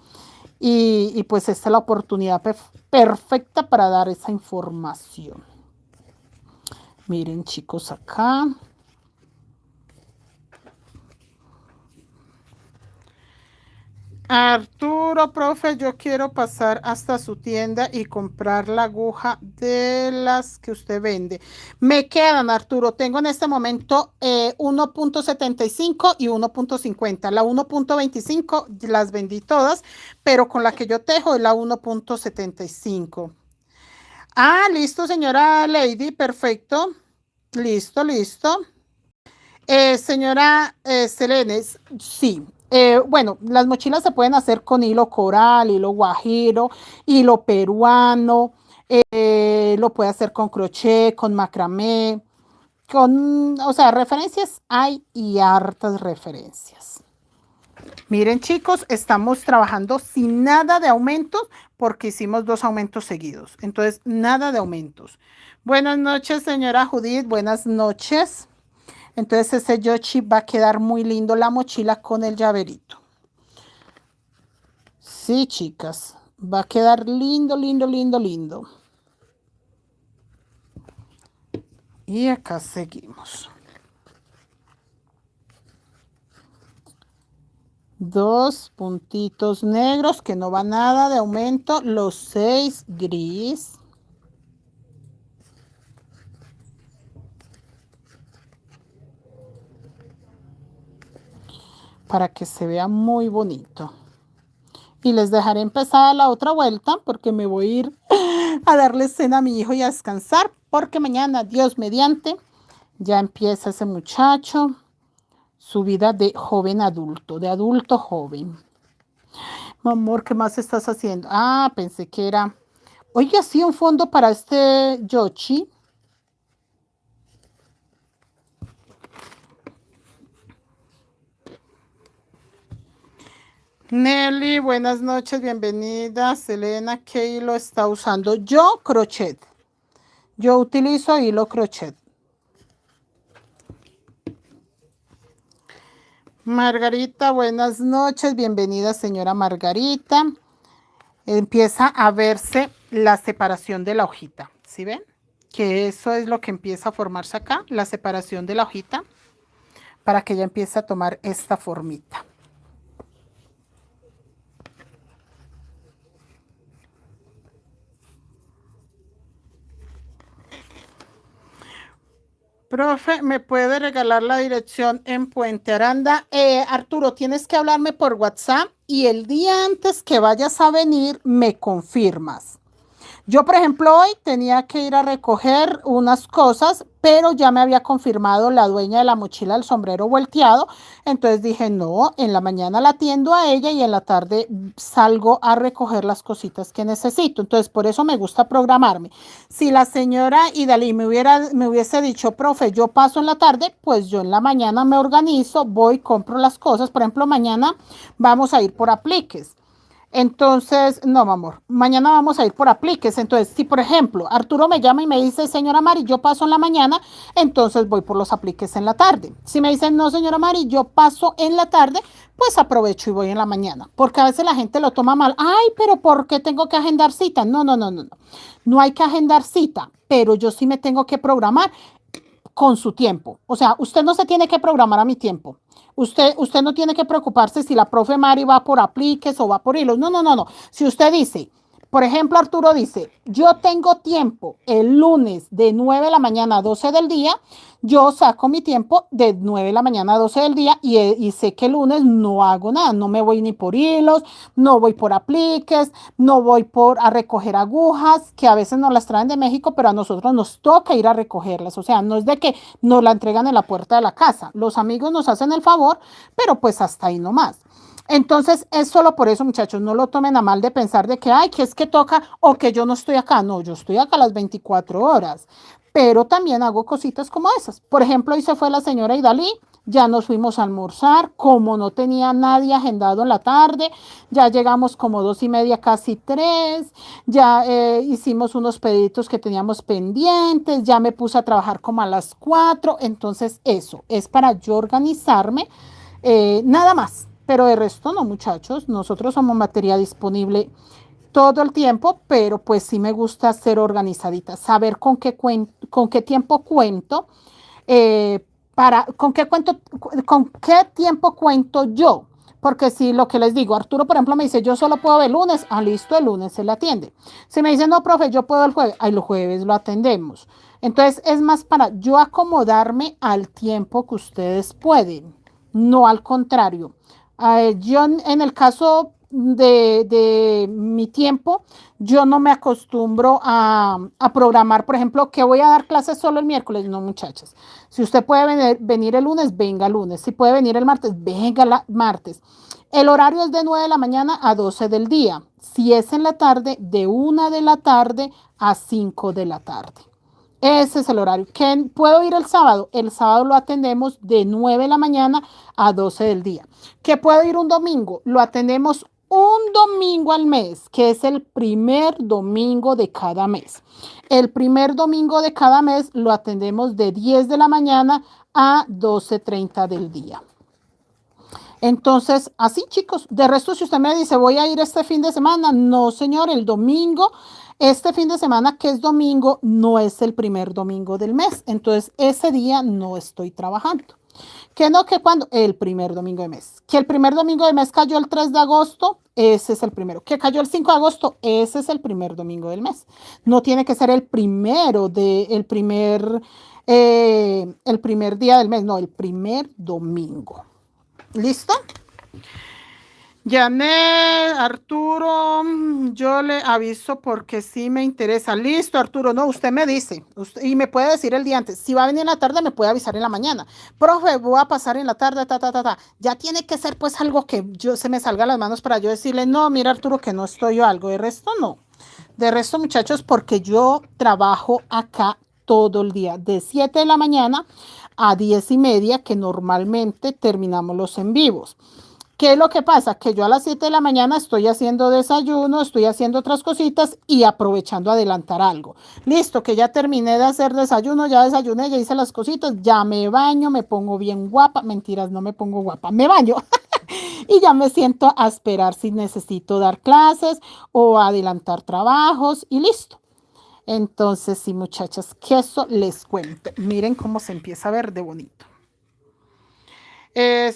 Speaker 1: Y pues esta es la oportunidad perfecta para dar esa información. Miren, chicos, acá. Arturo, profe, yo quiero pasar hasta su tienda y comprar la aguja de las que usted vende. Me quedan, Arturo, tengo en este momento 1.75 y 1.50. La 1.25 las vendí todas, pero con la que yo tejo es la 1.75. Ah, listo, señora Lady, perfecto. Listo, listo. Señora Selene, sí. Bueno, las mochilas se pueden hacer con hilo coral, hilo guajiro, hilo peruano, lo puede hacer con crochet, con macramé, o sea, referencias hay y hartas referencias. Miren, chicos, estamos trabajando sin nada de aumentos porque hicimos 2 aumentos seguidos. Entonces, nada de aumentos. Buenas noches, señora Judith. Buenas noches. Entonces ese yochi va a quedar muy lindo, la mochila con el llaverito. Sí, chicas, va a quedar lindo, lindo, lindo, lindo. Y acá seguimos. 2 puntitos negros que no va nada de aumento, los 6 gris. Para que se vea muy bonito. Y les dejaré empezar la otra vuelta porque me voy a ir a darle cena a mi hijo y a descansar porque mañana, Dios mediante, ya empieza ese muchacho su vida de joven adulto, de adulto joven. Mi amor, ¿qué más estás haciendo? Ah, pensé que era... Oye, sí, un fondo para este yochi. Nelly, buenas noches, bienvenida. Selena, ¿qué hilo está usando? Yo, crochet. Yo utilizo hilo crochet. Margarita, buenas noches, bienvenida, señora Margarita. Empieza a verse la separación de la hojita, ¿sí ven? Que eso es lo que empieza a formarse acá, la separación de la hojita, para que ella empiece a tomar esta formita. Profe, ¿me puede regalar la dirección en Puente Aranda? Arturo, tienes que hablarme por WhatsApp y el día antes que vayas a venir me confirmas. Yo, por ejemplo, hoy tenía que ir a recoger unas cosas, pero ya me había confirmado la dueña de la mochila del sombrero volteado. Entonces dije, no, en la mañana la atiendo a ella y en la tarde salgo a recoger las cositas que necesito. Entonces, por eso me gusta programarme. Si la señora Idalí me hubiese dicho, profe, yo paso en la tarde, pues yo en la mañana me organizo, voy, compro las cosas. Por ejemplo, mañana vamos a ir por apliques. Entonces, no, mi amor, mañana vamos a ir por apliques. Entonces, si por ejemplo Arturo me llama y me dice, señora Mari, yo paso en la mañana, entonces voy por los apliques en la tarde. Si me dicen, no, señora Mari, yo paso en la tarde, pues aprovecho y voy en la mañana. Porque a veces la gente lo toma mal. Ay, pero ¿por qué tengo que agendar cita? No, no, no, no, no. No hay que agendar cita, pero yo sí me tengo que programar con su tiempo. O sea, usted no se tiene que programar a mi tiempo. Usted no tiene que preocuparse si la profe Mari va por apliques o va por hilos. No, no, no, no. Si usted dice, por ejemplo, Arturo dice, yo tengo tiempo el lunes de 9 de la mañana a 12 del día, yo saco mi tiempo de 9 de la mañana a 12 del día y sé que el lunes no hago nada, no me voy ni por hilos, no voy por apliques, no voy a recoger agujas, que a veces nos las traen de México, pero a nosotros nos toca ir a recogerlas, o sea, no es de que nos la entregan en la puerta de la casa, los amigos nos hacen el favor, pero pues hasta ahí nomás. Entonces, es solo por eso, muchachos, no lo tomen a mal de pensar de que, ay, que es que toca o que yo no estoy acá. No, yo estoy acá las 24 horas, pero también hago cositas como esas. Por ejemplo, hoy se fue la señora Idalí, ya nos fuimos a almorzar, como no tenía nadie agendado en la tarde, ya llegamos como 2:30, casi 3, ya hicimos unos pedidos que teníamos pendientes, ya me puse a trabajar como a las 4, entonces eso es para yo organizarme, nada más. Pero de resto no, muchachos, nosotros somos materia disponible todo el tiempo, pero pues sí me gusta ser organizadita, saber con qué tiempo cuento, eh, con qué tiempo cuento yo. Porque si lo que les digo, Arturo, por ejemplo, me dice, yo solo puedo el lunes, listo, el lunes se le atiende. Si me dice, no, profe, yo puedo el jueves, el jueves lo atendemos. Entonces, es más para yo acomodarme al tiempo que ustedes pueden, no al contrario. Yo en el caso de mi tiempo, yo no me acostumbro a programar, por ejemplo, que voy a dar clases solo el miércoles. No, muchachas. Si usted puede venir el lunes, venga el lunes. Si puede venir el martes, venga el martes. El horario es de 9 de la mañana a 12 del día. Si es en la tarde, de 1 de la tarde a 5 de la tarde. Ese es el horario. ¿Que puedo ir el sábado? El sábado lo atendemos de 9 de la mañana a 12 del día. ¿Que puedo ir un domingo? Lo atendemos un domingo al mes, que es el primer domingo de cada mes. El primer domingo de cada mes lo atendemos de 10 de la mañana a 12:30 del día. Entonces, así chicos, de resto si usted me dice voy a ir este fin de semana, no señor, el domingo, este fin de semana que es domingo, no es el primer domingo del mes, entonces ese día no estoy trabajando. Que no, que cuando, el primer domingo de mes, que el primer domingo de mes cayó el 3 de agosto, ese es el primero, que cayó el 5 de agosto, ese es el primer domingo del mes. No tiene que ser el primero el primer día del mes, no, el primer domingo. ¿Listo? Janet, Arturo, yo le aviso porque sí me interesa. Listo, Arturo, no, usted me dice, y me puede decir el día antes. Si va a venir en la tarde, me puede avisar en la mañana. Profe, voy a pasar en la tarde, Ya tiene que ser pues algo que yo se me salga a las manos para yo decirle, no, mira, Arturo, que no estoy yo algo. De resto, no. De resto, muchachos, porque yo trabajo acá todo el día, de 7 de la mañana a 10:30, que normalmente terminamos los en vivos. ¿Qué es lo que pasa? Que yo a las 7 de la mañana estoy haciendo desayuno, estoy haciendo otras cositas y aprovechando a adelantar algo. Listo, que ya terminé de hacer desayuno, ya desayuné, ya hice las cositas, ya me baño, me pongo bien guapa. Mentiras, no me pongo guapa, me baño. Y ya me siento a esperar si necesito dar clases o adelantar trabajos y listo. Entonces, sí, muchachas, que eso les cuento. Miren cómo se empieza a ver de bonito.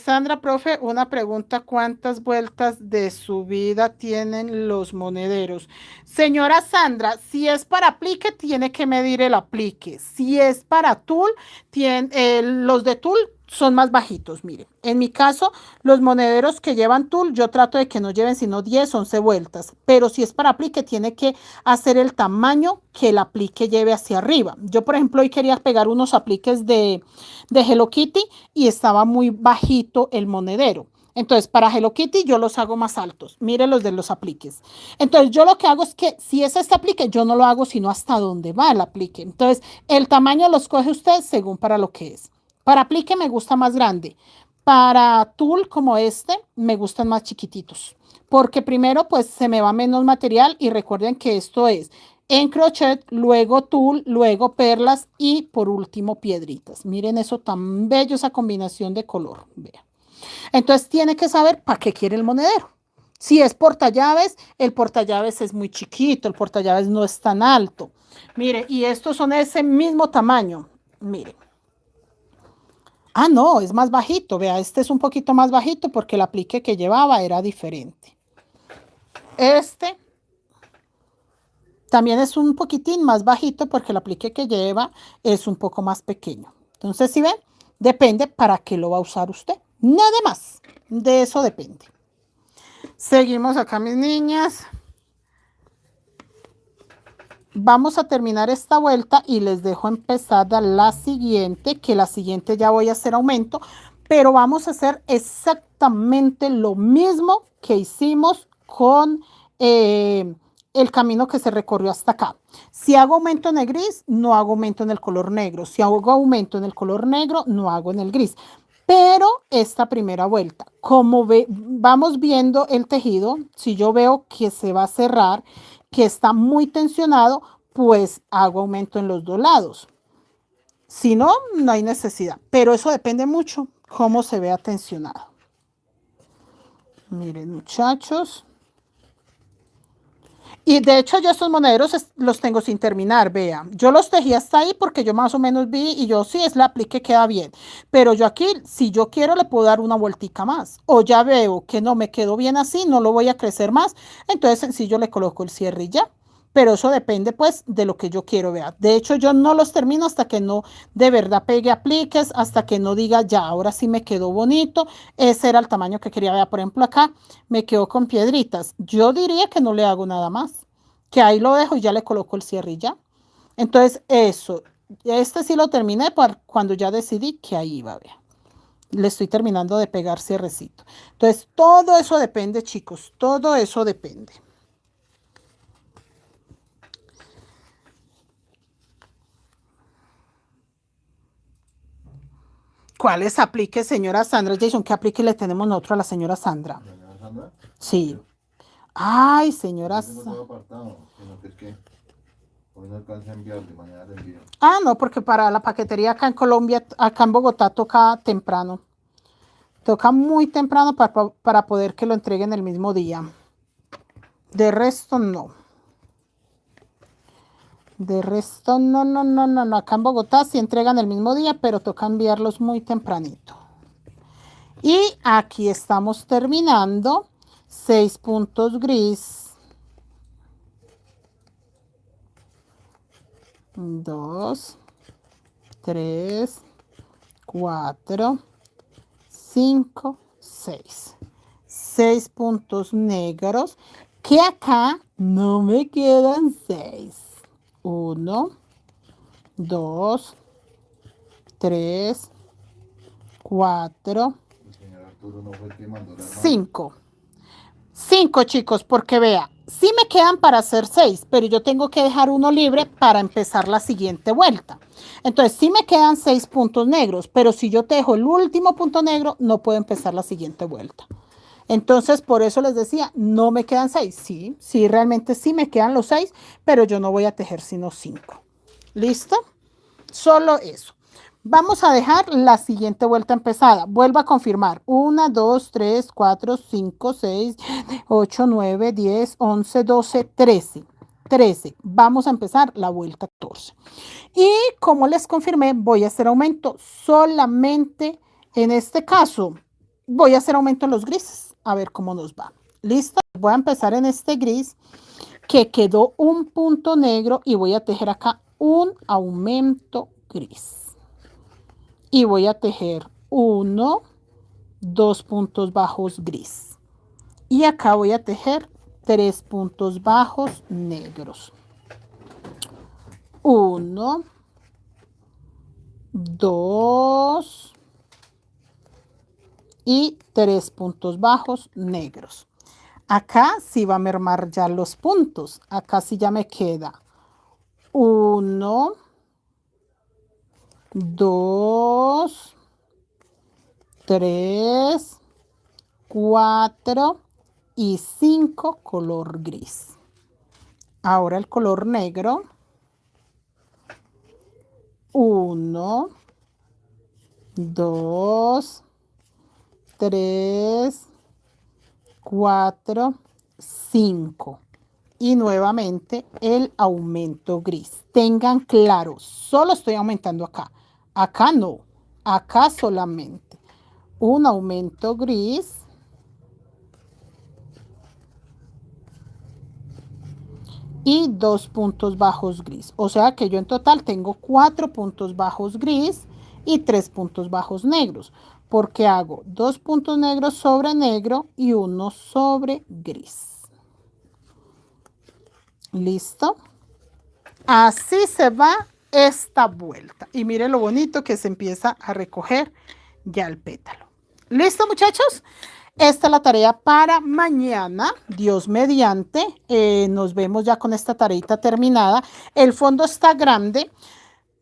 Speaker 1: Sandra, profe, una pregunta, ¿cuántas vueltas de subida tienen los monederos? Señora Sandra, si es para aplique, tiene que medir el aplique. Si es para tul, los de tul son más bajitos. Miren, en mi caso, los monederos que llevan tul, yo trato de que no lleven sino 10, 11 vueltas. Pero si es para aplique, tiene que hacer el tamaño que el aplique lleve hacia arriba. Yo, por ejemplo, hoy quería pegar unos apliques de Hello Kitty y estaba muy bajito el monedero. Entonces, para Hello Kitty yo los hago más altos. Miren los de los apliques. Entonces, yo lo que hago es que si es este aplique, yo no lo hago sino hasta donde va el aplique. Entonces, el tamaño lo escoge usted según para lo que es. Para aplique me gusta más grande. Para tul como este, me gustan más chiquititos. Porque primero, pues, se me va menos material y recuerden que esto es en crochet, luego tul, luego perlas y por último piedritas. Miren eso tan bello, esa combinación de color. Vean. Entonces tiene que saber para qué quiere el monedero. Si es portallaves, el portallaves es muy chiquito, el portallaves no es tan alto. Mire, y estos son ese mismo tamaño. Miren. No, es más bajito. Vea, este es un poquito más bajito porque el aplique que llevaba era diferente. Este también es un poquitín más bajito porque el aplique que lleva es un poco más pequeño. Entonces, si ven, depende para qué lo va a usar usted. Nada más. De eso depende. Seguimos acá, mis niñas. Vamos a terminar esta vuelta y les dejo empezada la siguiente, que la siguiente ya voy a hacer aumento, pero vamos a hacer exactamente lo mismo que hicimos con el camino que se recorrió hasta acá. Si hago aumento en el gris, no hago aumento en el color negro. Si hago aumento en el color negro, no hago en el gris. Pero esta primera vuelta, como vamos viendo el tejido, si yo veo que se va a cerrar, que está muy tensionado, pues hago aumento en los dos lados. Si no, no hay necesidad. Pero eso depende mucho cómo se vea tensionado. Miren, muchachos. Y de hecho yo estos monederos los tengo sin terminar, vean. Yo los tejí hasta ahí porque yo más o menos vi y yo sí, es la aplique, queda bien. Pero yo aquí, si yo quiero, le puedo dar una vueltica más. O ya veo que no me quedó bien así, no lo voy a crecer más. Entonces sencillo le coloco el cierre y ya. Pero eso depende pues de lo que yo quiero, vean. De hecho yo no los termino hasta que no de verdad pegue apliques, hasta que no diga ya, ahora sí me quedó bonito. Ese era el tamaño que quería, ver. Por ejemplo acá me quedó con piedritas. Yo diría que no le hago nada más, que ahí lo dejo y ya le coloco el cierre y ya. Entonces eso, este sí lo terminé cuando ya decidí que ahí iba, vean. Le estoy terminando de pegar cierrecito. Entonces todo eso depende, chicos, todo eso depende. ¿Cuáles apliques, señora Sandra? Jason, ¿qué aplique le tenemos nosotros a la señora Sandra?
Speaker 2: ¿Señora Sandra?
Speaker 1: Sí. Ay, señora
Speaker 2: Yo tengo todo apartado, sino que es que hoy no alcanza a enviarle, mañana le envío.
Speaker 1: Ah, no, porque para la paquetería acá en Colombia, acá en Bogotá, toca temprano. Toca muy temprano para poder que lo entreguen el mismo día. De resto, no. De resto, no, no, no, no, no. Acá en Bogotá sí entregan el mismo día, pero toca enviarlos muy tempranito. Y aquí estamos terminando 6 puntos gris. 2, 3, 4, 5, 6. 6 puntos negros, que acá no me quedan 6. 1, 2, 3, 4, 5. 5, chicos, porque vea, sí me quedan para hacer 6, pero yo tengo que dejar uno libre para empezar la siguiente vuelta. Entonces, sí me quedan 6 puntos negros, pero si yo dejo el último punto negro, no puedo empezar la siguiente vuelta. Entonces, por eso les decía, no me quedan 6. Sí, sí, realmente sí me quedan los 6, pero yo no voy a tejer sino 5. ¿Listo? Solo eso. Vamos a dejar la siguiente vuelta empezada. Vuelvo a confirmar. 1, 2, 3, 4, 5, 6, 8, 9, 10, 11, 12, 13. 13. Vamos a empezar la vuelta 14. Y como les confirmé, voy a hacer aumento solamente en este caso. Voy a hacer aumento en los grises. A ver cómo nos va. ¿Listo? Voy a empezar en este gris que quedó un punto negro y voy a tejer acá un aumento gris. Y voy a tejer 1, 2 puntos bajos gris. Y acá voy a tejer 3 puntos bajos negros. 1, 2 y 3 puntos bajos negros. Acá sí va a mermar ya los puntos. Acá sí ya me queda 1, 2, 3, 4 y 5 color gris. Ahora el color negro. 1, 2, 3, 4, 5. Y nuevamente el aumento gris. Tengan claro, solo estoy aumentando acá. Acá no, acá solamente. Un aumento gris. Y 2 puntos bajos gris. O sea que yo en total tengo 4 puntos bajos gris y 3 puntos bajos negros. Porque hago 2 puntos negros sobre negro y 1 sobre gris. ¿Listo? Así se va esta vuelta. Y mire lo bonito que se empieza a recoger ya el pétalo. ¿Listo, muchachos? Esta es la tarea para mañana, Dios mediante. Nos vemos ya con esta tareita terminada. El fondo está grande.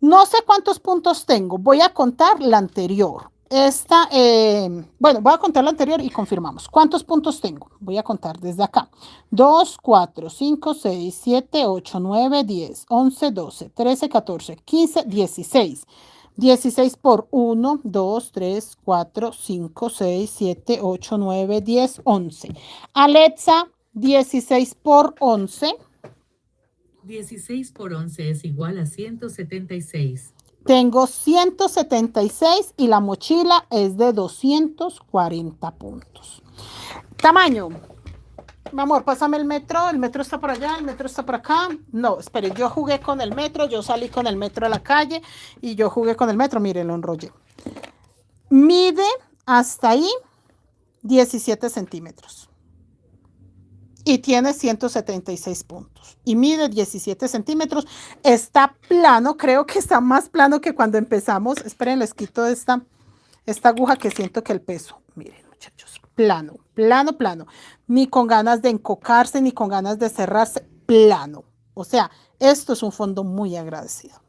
Speaker 1: No sé cuántos puntos tengo. Voy a contar la anterior. Bueno, voy a contar la anterior y confirmamos. ¿Cuántos puntos tengo? Voy a contar desde acá. 2, 4, 5, 6, 7, 8, 9, 10, 11, 12, 13, 14, 15, 16. 16 por 1, 2, 3, 4, 5, 6, 7, 8, 9, 10, 11. Alexa, 16 por 11.
Speaker 4: 16 por 11 es igual a 176.
Speaker 1: Tengo 176 y la mochila es de 240 puntos. Tamaño. Mi amor, pásame el metro está por allá, el metro está por acá. No, espere, yo jugué con el metro, yo salí con el metro a la calle y yo jugué con el metro, miren, lo enrollé. Mide hasta ahí 17 centímetros. Y tiene 176 puntos. Y mide 17 centímetros. Está plano, creo que está más plano que cuando empezamos. Esperen, les quito esta aguja que siento que el peso. Miren, muchachos, plano, plano, plano. Ni con ganas de encocarse, ni con ganas de cerrarse, plano. O sea, esto es un fondo muy agradecido.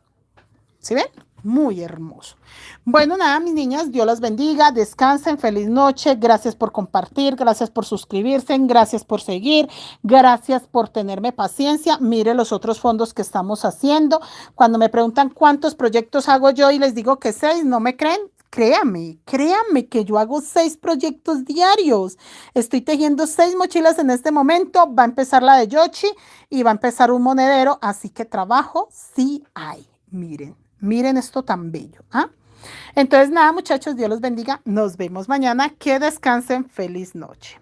Speaker 1: ¿Sí ven? Muy hermoso. Bueno, nada, mis niñas, Dios las bendiga, descansen, feliz noche, gracias por compartir, gracias por suscribirse, gracias por seguir, gracias por tenerme paciencia. Mire los otros fondos que estamos haciendo. Cuando me preguntan cuántos proyectos hago yo y les digo que 6, ¿no me creen? Créame que yo hago 6 proyectos diarios. Estoy tejiendo 6 mochilas en este momento. Va a empezar la de Yoshi y va a empezar un monedero. Así que trabajo sí hay. Miren esto tan bello. ¿Ah? Entonces, nada, muchachos, Dios los bendiga. Nos vemos mañana. Que descansen. Feliz noche.